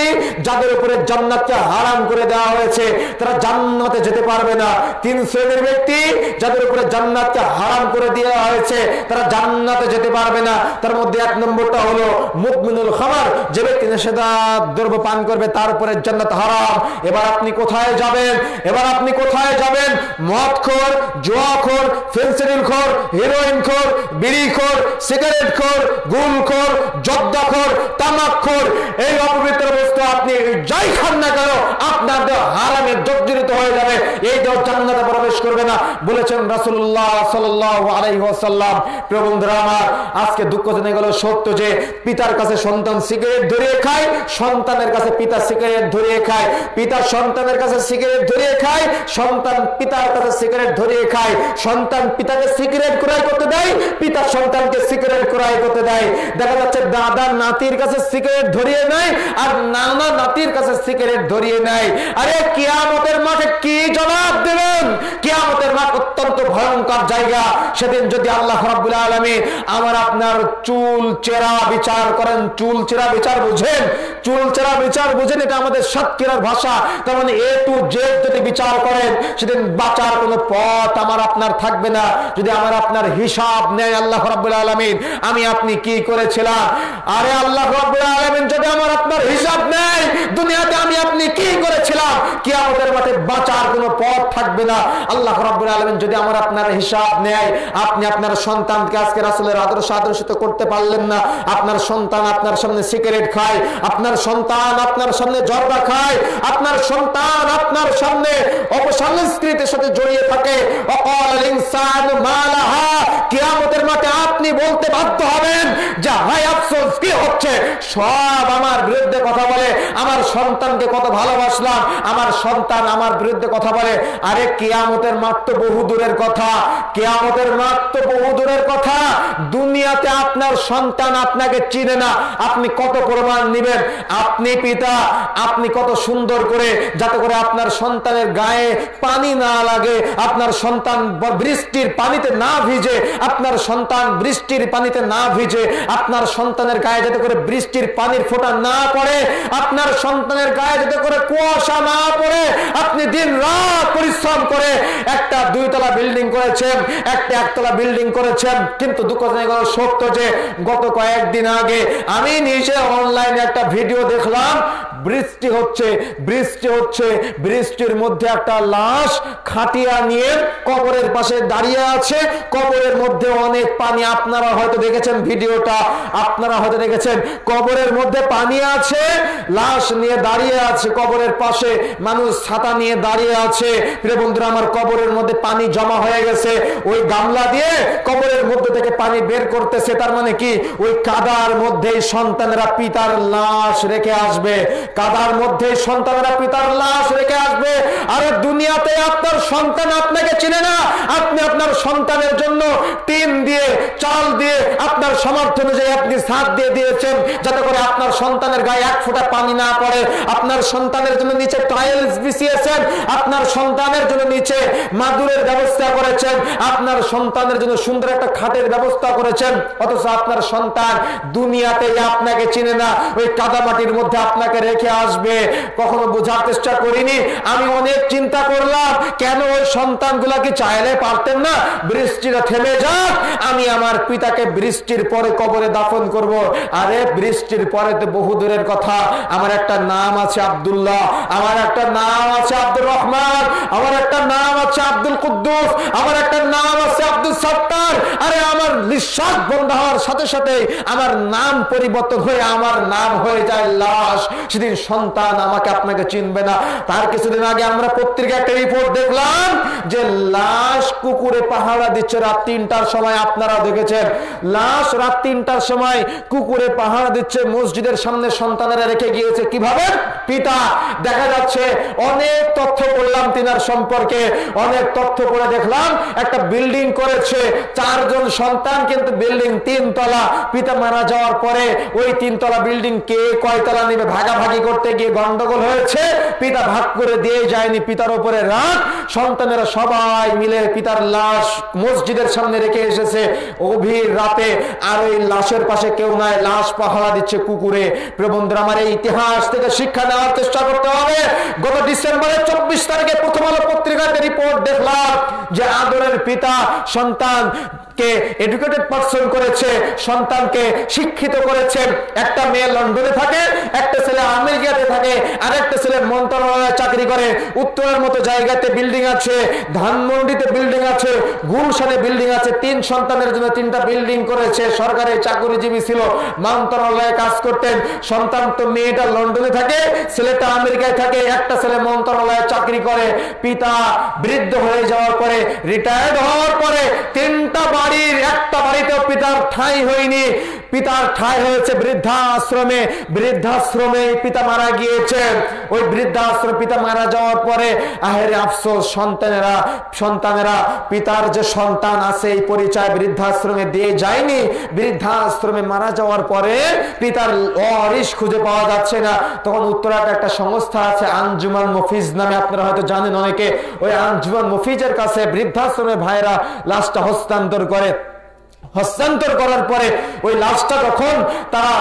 যাদের উপরে জান্নাতকে হারাম করে দেওয়া হয়েছে তারা জান্নাতে যেতে পারবে না। তিন শ্রেণীর ব্যক্তি যাদের উপরে জান্নাতকে হারাম করে দেওয়া হয়েছে তারা জান্নাতে যেতে পারবে না। তার মধ্যে এক নম্বরটা হলো মুদমিনুল খামার, যে ব্যক্তি নেশাদার দ্রব্য পান করবে তার উপরে জান্নাত হারাম। এবার আপনি কোথায় যাবেন? এবার আপনি কোথায় যাবেন? মদখোর, জুয়াখোর, ফেন্সিডিলখোর, হেরোইনখোর, বিড়িখোর, সিগারেটখোর, গুলখোর, জর্দাখোর, তামাকখোর, এই অপবিত্র বস্তু আপনি যাই খান না কেন আপনার দেহ হারামে জর্জরিত হয়ে যাবে, এই দেহ জান্নাতে প্রবেশ করবে না, বলেছেন রাসূলুল্লাহ সাল্লাল্লাহু আলাইহি ওয়াসাল্লাম। প্রিয় বন্ধুরা আমার, আজকে দুঃখ জেনে গেল সত্য যে পিতার কাছে সন্তান সিগারেট ধরিয়ে খায়, সন্তানের কাছে পিতা সিগারেট ধরিয়ে খায়, পিতা সন্তানের কাছে সিগারেট ধরিয়ে খায়, সন্তান পিতার কাছে সিগারেট ধরিয়ে খায়, সন্তান পিতাকে সিগারেট ক্রয় করতে দেয়, পিতা সন্তানকে সিগারেট ক্রয় করতে দেয়। দেখা যাচ্ছে দাদা নাতির কাছে সিগারেট ধরিয়ে নেয় আর নানা নাতির কাছে সিগারেট ধরিয়ে নেয়। আরে কিয়ামতের মাঠে কি জবাব দেবেন? কিয়ামতের মাঠ অত্যন্ত ভয়ঙ্কর জায়গা। সেদিন যদি আল্লাহ রাব্বুল আলামিন আমার আপনার চুল চেরা বিচার করেন, চুল চেরা বিচার বুঝেন? চুল চেরা বিচার বুঝেন? এটা আমাদের সাতক্ষীরার ভাষা। তার মানে এ টু জেড যদি বিচার করেন সেদিন বাঁচার কোনো পথ আমার আপনার থাকবে না। যদি আমার আপনার হিসাব নেয় আল্লাহ রাব্বুল আলামিন, আমি আপনি কি করেছিলাম? আরে আল্লাহ রাব্বুল আলামিন যদি আমার আপনার হিসাব নেয় দুনিয়াতে আমি আপনি কি করেছিলাম, কিয়ামতের মাঠে বাঁচার কোনো পথ থাকবে না। আল্লাহ রাব্বুল আলামিন যদি আমার আপনার হিসাব নেয়, আপনি আপনার সন্তানকে আজকে রাসূলের আদর্শিত করতে পারলেন না, আপনার সন্তান আপনার সামনে সিগারেট খায়, আপনার সন্তান আপনার সামনে জর্দা খায়, আপনার সন্তান আপনার সামনে অপসংস্কৃতির সাথে জড়িয়ে থাকে, ওয়াকাল ইনসানু মা লাহা, কিয়ামতের মাঠে আপনি বলতে বাধ্য হবেন যে হায় আফসোস, কি হচ্ছে, সব আমার বিরুদ্ধে কথা বলে, আমার সন্তানকে কত ভালোবাসলাম, আমার সন্তান আমার বিরুদ্ধে কথা বলে। আরে কিয়ামতের মাঠ তো বহু দূরের কথা, কিয়ামতের মাঠ তো বহু দূরের কথা। দুনিয়াতে আপনার সন্তান আপনাকে চিনে না, আপনি কত প্রমাণ নেবেন? আপনি পিতা, আপনি কত সুন্দর করে যাতে করে আপনার সন্তানের গায়ে পানি না লাগে, আপনার সন্তান বৃষ্টির পানিতে না ভিজে, আপনার সন্তান বৃষ্টির পানিতে না ভিজে, আপনার সন্তানের গায়ে যাতে করে বৃষ্টির পানির ফোঁটা না পড়ে, আপনার সন্তানের গায়ে যাতে করে কুয়াশা না পড়ে, আপনি দিন রাত পরিশ্রম করে একটা দুইতলা বিল্ডিং করেছেন, একটা একতলা বিল্ডিং করেছেন। কিন্তু দুঃখজনক সত্য যে গত কয়েকদিন আগে আমি নিজে অনলাইনে একটা ভিডিও দেখলাম, বৃষ্টি হচ্ছে, বৃষ্টির মধ্যে একটা লাশ খাটিয়া নিয়ে কবরের পাশে দাঁড়িয়ে আছে, কবরের মধ্যে অনেক পানি। আপনারা হয়তো দেখেছেন ভিডিওটা, আপনারা হয়তো দেখেছেন কবরের মধ্যে পানি আছে, লাশ নিয়ে দাঁড়িয়ে আছে কবরের পাশে। মানুষ ছাতা নিয়ে দাঁড়িয়ে আছে, প্রিয় বন্ধুরা আমার, কবরের মধ্যে পানি জমা হয়ে গেছে, ওই গামলা দিয়ে কবরের মধ্যে থেকে পানি বের করতেছে। তার মানে কি, ওই কাদার মধ্যেই সন্তানেরা পিতার লাশ রেখে আসবে, কাদার মধ্যে সন্তানেরা পিতার লাশ রেখে আসবে। আর দুনিয়াতে আপনার সন্তান আপনাকে চিনে না, আপনি আপনার সন্তানের জন্য টিন দিয়ে, চাল দিয়ে, আপনার সামর্থ্য অনুযায়ী আপনি ছাদ দিয়ে দিয়েছেন যাতে করে আপনার সন্তানের গায়ে এক ফোঁটা পানি না পড়ে। আপনার সন্তানের জন্য নিচে টাইলস বিছিয়েছেন, আপনার সন্তানের জন্য নিচে মাদুরের ব্যবস্থা করেছেন, আপনার সন্তানের জন্য সুন্দর একটা খাটের ব্যবস্থা করেছেন, অথচ আপনার সন্তান দুনিয়াতে আপনাকে চিনে না, ওই কাদামাটির মধ্যে আপনাকে রেখে আসবে। কখনো বোঝার চেষ্টা করিনি? আমি অনেক চিন্তা করলাম, কেন ওই সন্তানগুলাকে চাইলে পারতেন না বৃষ্টিটা থেমে যাক, আমি আমার পিতাকে বৃষ্টির পরে কবরে দাফন করব। আরে বৃষ্টির পরে তো বহু দূরের কথা, আমার একটা নাম আছে আব্দুল্লাহ, আমার একটা নাম আছে আব্দুর রহমান, আমার একটা নাম আছে আব্দুল কুদ্দুস, আমার একটা নাম আছে আব্দুল সত্তার। আরে আমার নিঃশ্বাস বন্ধ হওয়ার সাথে সাথে আমার নাম পরিবর্তন হয়ে আমার নাম হয়ে যায় লাশ। সেদিন সন্তান আমাকে আপনাকে চিনবে না। তার কিছুদিন আগে আমরা পত্রিকায় একটা রিপোর্ট দেখলাম যে লাশ কুকুরে পাহারা দিচ্ছে রাত 3টার সময়। আপনারা দেখেছেন লাশ রাত 3টার সময় কুকুরে পাহারা দিচ্ছে, মসজিদের সামনে সন্তানেরা রেখে গিয়েছে। কিভাবে? পিতা। দেখা যাচ্ছে অনেক তথ্য পড়লাম তিনার সম্পর্কে, অনেক তথ্য পড়ে দেখলাম একটা বিল্ডিং করেছে, 4 জন সন্তান, কিন্তু বিল্ডিং 3 তলা। পিতা মারা যাওয়ার পরে ওই 3 তলা বিল্ডিং কে কয়তলা নেবে ভাগাভাগি করতে গিয়ে গন্ডগোল হয়েছে, পিতা ভাগ করে দিয়ে যায়নি, পিতার উপরে রাগ। সন্তানেরা সবাই মিলে পিতার লাশ মসজিদের সামনে রেখে এসেছে গভীর রাতে, আর ওই লাশের পাশে কেউ নাই, লাশ পাহারা দিচ্ছে কুকুরে। প্রিয় বন্ধুরা আমার, এই ইতিহাস থেকে শিক্ষা নেওয়ার চেষ্টা করতে হবে। গত ডিসেম্বরের 24 তারিখে প্রথম আলো পত্রিকাতে রিপোর্ট দেখলাম যে আদরের পিতা সন্তান কে এডুকেটেড পারসন করেছে, সন্তানকে শিক্ষিত করেছে। একটা মেয়ে লন্ডনে থাকে, একটা ছেলে আমেরিকাতে থাকে, আর একটা ছেলে মন্ত্রণালয়ে চাকরি করে। উত্তরের মতো জায়গাতে বিল্ডিং আছে, ধানমন্ডিতে বিল্ডিং আছে, গুলশানে বিল্ডিং আছে। 3 সন্তানের জন্য 3টা বিল্ডিং করেছে। সরকারি চাকরিজীবী ছিল, মন্ত্রণালয়ে কাজ করতেন। সন্তান তো মেয়েটা লন্ডনে থাকে, ছেলেটা আমেরিকায় থাকে, একটা ছেলে মন্ত্রণালয়ে চাকরি করে। পিতা বৃদ্ধ হয়ে যাওয়ার পরে, রিটায়ার্ড হওয়ার পরে 3টা বাড়ির একটা বাড়িতেও পিতার ঠাঁই হয়নি। পিতার ঠাঁই হয়েছে বৃদ্ধাশ্রমে। বৃদ্ধাশ্রমে পিতা মারা গিয়েছেন। ওই বৃদ্ধাশ্রমে পিতা মারা যাওয়ার পরে আহেরে আফসোস, সন্তানেরা পিতার যে সন্তান আছে এই পরিচয় বৃদ্ধাশ্রমে দিয়ে যায়নি। বৃদ্ধাশ্রমে মারা যাওয়ার পরে পিতার ওয়ারিশ খুঁজে পাওয়া যাচ্ছে না। তখন উত্তরাতে একটা সংস্থা আছে আঞ্জুমান মফিজ নামে, আপনারা হয়তো জানেন অনেকে। ওই আঞ্জুমান মফিজের কাছে বৃদ্ধাশ্রমে ভাইরা লাশটা হস্তান্তর করে। হস্তান্তর করার পরে ওই লাশটা যখন তারা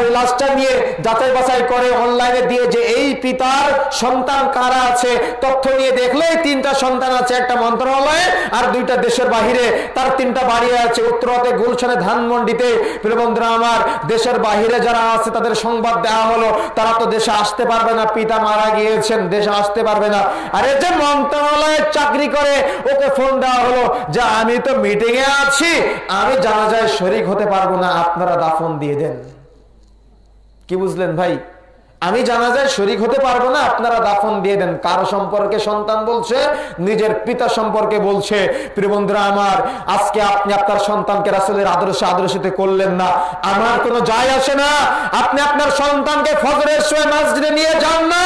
ওই লাশটা নিয়ে যাচাই বাছাই করে অনলাইনে দিয়ে যে এই পিতার সন্তান কারা আছে, তথ্য নিয়ে দেখলে 3টা সন্তান আছে, একটা মন্ত্রণালয়ে আর 2টা দেশের বাহিরে। তার 3টা বাড়ি আছে, উত্তরাতে, গুলশানে, ধানমন্ডিতে। প্রিয় বন্ধুরা আমার, দেশের বাহিরে যারা আছে তাদের সংবাদ দেওয়া হলো তারা তো দেশে আসতে পারবে না, পিতা মারা গিয়েছেন, দেশে আসতে পারবে না। আর এই যে মন্ত্রণালয়ে চাকরি করে ওকে ফোন দেওয়া হলো যে আমি তো মিটিং এ আছি, আমি জানাজায় শরীক হতে পারবো না, আপনারা দাফন দিয়ে দেন। কি বুঝলেন ভাই? আমি জানাজায় শরীক হতে পারবো না, আপনারা দাফন দিয়ে দেন। কারো সম্পর্কে সন্তান বলছে? নিজের পিতা সম্পর্কে বলছে। প্রিয় বন্ধুরা আমার, আজকে আপনি আপনার সন্তানকে রাসূলের আদর্শতে করলেন না, আমার কোনো যায় আসে না। আপনি আপনার সন্তানকে ফজরের সময় মসজিদে নিয়ে যান না,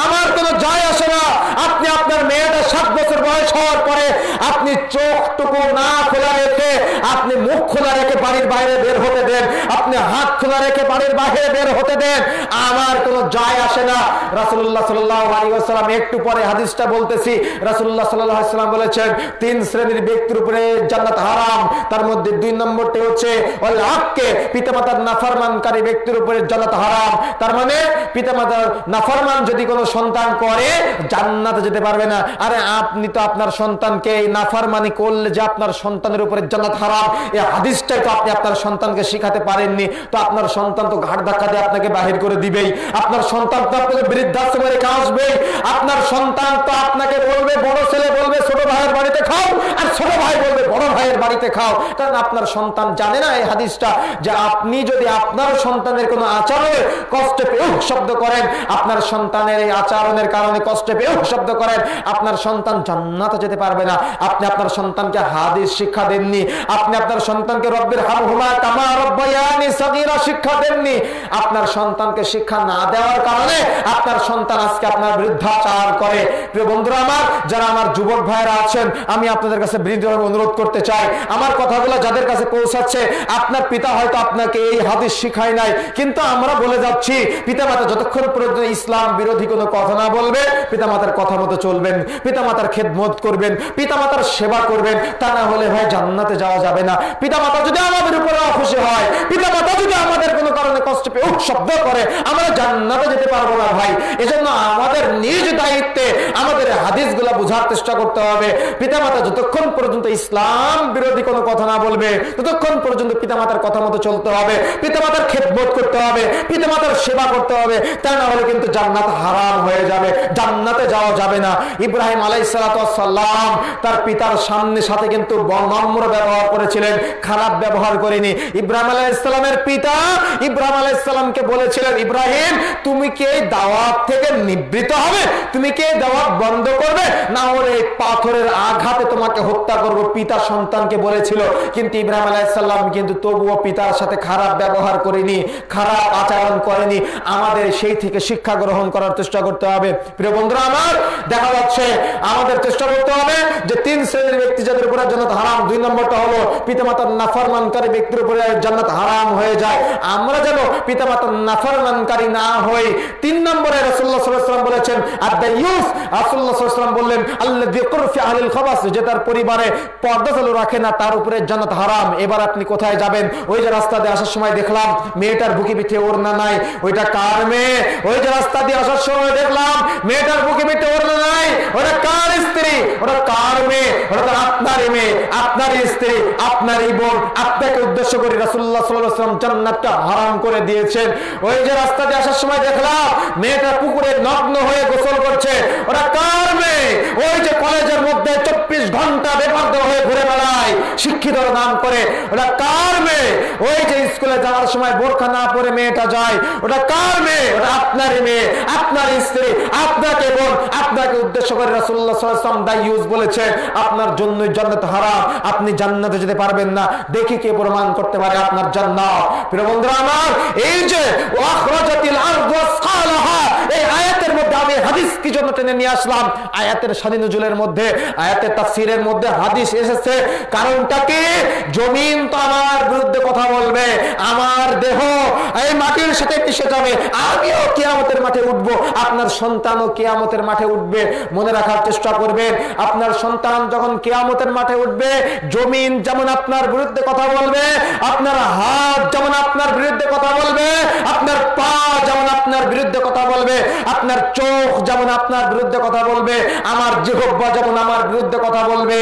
আমার কোনো যায় আসে না। আপনি আপনার মেয়েটা 7 বছর বয়স হওয়ার পরে আপনি চোখটুকু না খোলা রেখে, আপনি মুখ খোলা রেখে বাড়ির বাইরে বের হতে দেন, আপনি হাত খোলা রেখে বাড়ির বাইরে বের হতে দেন, আমার কোনো যায় আসে না। রাসূলুল্লাহ সাল্লাল্লাহু আলাইহি ওয়াসাল্লাম, একটু পরে হাদিসটা বলতেছি, রাসূলুল্লাহ সাল্লাল্লাহু আলাইহি ওয়াসাল্লাম বলেছেন 3 শ্রেণীর ব্যক্তির উপরে জান্নাত হারাম। তার মধ্যে 2 নম্বরটি হচ্ছে ওয়াল হককে, পিতামাতার নাফরমানকারী ব্যক্তির উপরে জান্নাত হারাম। তার মানে পিতামাতার নাফরমান যদি কোনো সন্তান করে জান্নাতে যেতে পারবে না। আরে আপনি তো আপনার সন্তানকে এই নাফরমানি করলে যে আপনার সন্তানের উপরে জান্নাত হারাম হারাম, এই হাদিসটাই তো আপনি আপনার সন্তানকে শিখাতে পারেননি, তো আপনার সন্তান তো ঘাট ধাক্কা দিয়ে আপনাকে বাহির করে দিবেই, আপনার সন্তান তো আপনাকে বৃদ্ধাশ্রমে রেখে আসবেই, আপনার সন্তান তো আপনাকে বলবে, বড় ছেলে বলবে ছোট ভাইয়ের বাড়িতে খাও, আর ছোট ভাই বলবে বড় ভাইয়ের বাড়িতে খাও। কারণ আপনার সন্তান জানে না এই হাদিসটা, যে আপনি যদি আপনার সন্তানের কোনো আচরণে কষ্ট পেয়ে শব্দ করেন, আপনার সন্তানের এই আচরণের কারণে কষ্ট পেয়ে শব্দ করেন, আপনার সন্তান জান্নাতে যেতে পারবে না। আপনি আপনার সন্তানকে হাদিস শিক্ষা দেননি, আপনি আপনার সন্তানকে রব্বির হামহুমা কামা রাব্বায়ানি সগীরা শিক্ষা দেননি। আপনার সন্তানকে শিক্ষা না দেওয়ার কারণে আপনার সন্তান আজকে আপনার বৃদ্ধাচার করে। প্রিয় বন্ধুরা আমার, যারা আমার যুবক ভাইরা আছেন, আমি আপনাদের কাছে বিনীতভাবে অনুরোধ করতে চাই, আমার কথাগুলো যাদের কাছে পৌঁছাচ্ছে, আপনার পিতা হয়তো আপনাকে এই হাদিস শিখায় নাই, কিন্তু আমরা বলে যাচ্ছি, পিতামাতা যতক্ষণ পর্যন্ত ইসলাম বিরোধী কোনো কথা না বলবে, পিতামাতার কথা মতো চলবেন, পিতামাতার খেদমত করবেন, পিতামাতার সেবা করবেন, তা না হলে ভাই জান্নাতে যাওয়া যাবে না। পিতামাতা যদি আমাদের উপরে অখুশি হয়, পিতামাতা যদি আমাদের কোনো কারণে কষ্ট পেয়ে শব্দ করে, আমরা জান্নাতে যেতে পারবো না ভাই। এজন্য আমাদের নিজ দায়িত্বে আমাদের হাদিসগুলো বোঝার চেষ্টা করতে হবে। পিতামাতা যতক্ষণ পর্যন্ত ইসলাম বিরোধী কোনো কথা না বলবে, ততক্ষণ পর্যন্ত পিতামাতার কথা মতো চলতে হবে, পিতামাতার খেদমত করতে হবে, পিতামাতার সেবা করতে হবে, তা না হলে কিন্তু জান্নাত হারাম হয়ে যাবে, জান্নাতে যাওয়া যাবে না। ইব্রাহিম আলাইহিস সালাম তার পিতার সাথে কিন্তু নম্র ব্যবহার করেছিলেন, খারাপ ব্যবহার করেনি। ইব্রাহিম আলাইহিস সালামের পিতা ইব্রাহিম আলাইহিস সালামকে বলেছিলেন, ইব্রাহিম তুমি কি এই দাওয়াত থেকে নিবৃত্ত হবে, তুমি কি এই দাওয়াত বন্ধ করবে, না হলে এই পাথরের আঘাতে তোমাকে হত্যা করব, পিতা সন্তানকে বলেছিল। কিন্তু ইব্রাহিম আলাইহিস সালাম কিন্তু তবুও পিতার সাথে খারাপ ব্যবহার করেনি, খারাপ আচরণ করেনি। আমাদের সেই থেকে শিক্ষা গ্রহণ করার চেষ্টা করতে হবে। প্রিয় বন্ধুরা আমার, দেখা যাচ্ছে আমাদের চেষ্টা করতে হবে যে 3 শ্রেণীর ব্যক্তি যাদের উপরে জান্নাত হারাম, 2 নম্বরটা হলো পিতামাতার নাফরমানকারী ব্যক্তির উপরে জান্নাত হারাম হয়ে যায়। আমরা যেন পিতামাতার নাফরমানকারী না হই। 3 নম্বরে রাসূলুল্লাহ সাল্লাল্লাহু আলাইহি ওয়াসাল্লাম বলেছেন আদ-দায়ুস, রাসূলুল্লাহ সাল্লাল্লাহু আলাইহি ওয়াসাল্লাম বললেন আল্লাযী কুরফি আহলিল খাবাস, যে তার পরিবারে পর্দা চালু রাখে না, তার উপরে জান্নাত হারাম। এবার আপনি কোথায় যাবেন? ওই যে রাস্তা দিয়ে আসার সময় দেখলাম মেয়েটার বুকে পিঠে ওড়না নাই, ওইটা কার মেয়ে? ওই যে রাস্তা দিয়ে আসার সময় দেখলাম মেয়েটার বুকে পিঠে ওড়না নাই, ওটা কার স্ত্রী? ওটা কার মেয়ে? ওটা তো আপনারই মেয়ে, আপনারই স্ত্রী, আপনারই বোন। আপনাকে উদ্দেশ্য করে রাসূলুল্লাহ সাল্লাল্লাহু আলাইহি ওয়াসাল্লাম জান্নাতটা হারাম করে দিয়েছেন। ওই যে রাস্তা দিয়ে আসার সময় দেখলাম মেয়েটা পুকুরে নগ্ন হয়ে গোসল করছে, ওটা কার মেয়ে? ওই যে কলেজের মধ্যে 24 ঘন্টা বেপরদ হয়ে ঘুরে বেড়ায় শিক্ষিত নাম করে, ওটা কার মেয়ে? ওই যে স্কুলে যাওয়ার সময় বোরকা না পরে মেয়েটা যায়, ওটা কার মেয়ে? ওটা আপনারই মেয়ে, আপনার স্ত্রী, আপনাকে বোন। আপনাকে উদ্দেশ্য করে রাসূলুল্লাহ সাল্লাল্লাহু আলাইহি ওয়াসাল্লাম দায়ুস বলেছেন আপনার জন্য জান্নাত হারাম, আপনি জান্নাতে যেতে পারবেন না। দেখি কে প্রমাণ করতে পারে আপনার জান্নাত। প্রিয় বন্ধুরা আমার, এই যে ওয়াখরাজাতিল আরদু ওয়াসকালাহা, এই আয়াতের মধ্যে আমি হাদিস কি জন্য টেনে নিয়ে আসলাম? আয়াতের শানি নুজুলের মধ্যে, আয়াতের তাফসীরের মধ্যে হাদিস এসেছে। কারণটা কি? জমিন তো আমার বিরুদ্ধে কথা বলবে, আমার দেহ এই মাটির সাথে মিশে যাবে, আমিও কিয়ামতের মাঠে উঠবো, আপনার সন্তানও কিয়ামতের মাঠে উঠবে। মনে রাখার চেষ্টা করবেন, আপনার সন্তান যখন কিয়ামতের মাঠে উঠবে, জমিন যেমন আপনার বিরুদ্ধে কথা বলবে, আপনার হাত যেমন আপনার বিরুদ্ধে কথা বলবে, আপনার পা যেমন আপনার বিরুদ্ধে কথা বলবে, আপনার চোখ যেমন আপনার বিরুদ্ধে কথা বলবে, আমার জিহ্বা যেমন আমার বিরুদ্ধে কথা বলবে,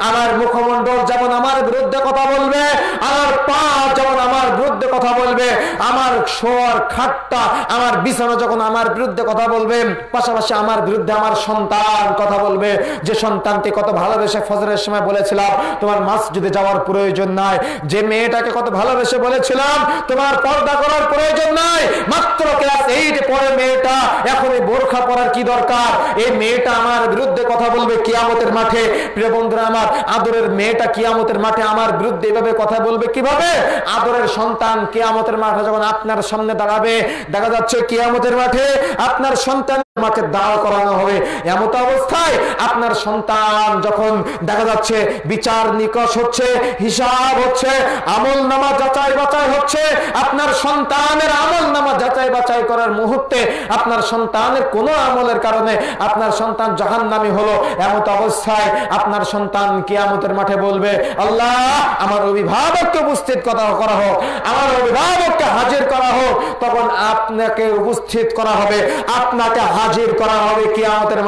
আমার মুখমণ্ডল যেমন আমার বিরুদ্ধে কথা বলবে, আমার পা যেমন আমার বিরুদ্ধে কথা বলবে, আমার শোয়ার খাটটা, আমার বিছানা যখন আমার বিরুদ্ধে কথা বলবে, পাশাপাশি আমার বিরুদ্ধে আমার সন্তান কথা বলবে। যে সন্তানকে কত ভালোবেসে ফজরের সময় বলেছিলাম তোমার মসজিদে যাওয়ার প্রয়োজন নাই, যে মেয়েটাকে কত ভালোবেসে বলেছিলাম তোমার পর্দা করার প্রয়োজন নাই, মাত্র ক্লাস 8 পড়ে মেয়েটা, এখন এই বোরখা পরার কি দরকার? এই মেয়েটা আমার বিরুদ্ধে কথা বলবে কিয়ামতের মাঠে। প্রিয় বন্ধুরা আমার, আদরের মেয়েটা কিয়ামতের মাঠে আমার বিরুদ্ধে এভাবে কথা বলবে কিভাবে? আদরের সন্তান কিয়ামতের মাঠে যখন আপনার সামনে দাঁড়াবে, দেখা যাচ্ছে কিয়ামতের মাঠে আপনার সন্তান মাকে দাঁড় করানো হবে। এমত অবস্থায় আপনার সন্তান যখন দেখা যাচ্ছে বিচার নিকাশ হচ্ছে, হিসাব হচ্ছে, আমল নামা যাচাই বাছাই হচ্ছে, আপনার সন্তানের আমল নামা যাচাই বাছাই করার মুহূর্তে আপনার সন্তানের কোন আমলের কারণে আপনার সন্তান জাহান্নামী হলো, এমত অবস্থায় আপনার সন্তান কিয়ামতের মাঠে বলবে আল্লাহ আমার অভিভাবককে উপস্থিত করা হোক, আমার অভিভাবককে হাজির করা হোক। তখন আপনাকে উপস্থিত করা হবে, আপনাকে হাজির করা হবে কিয়ামতের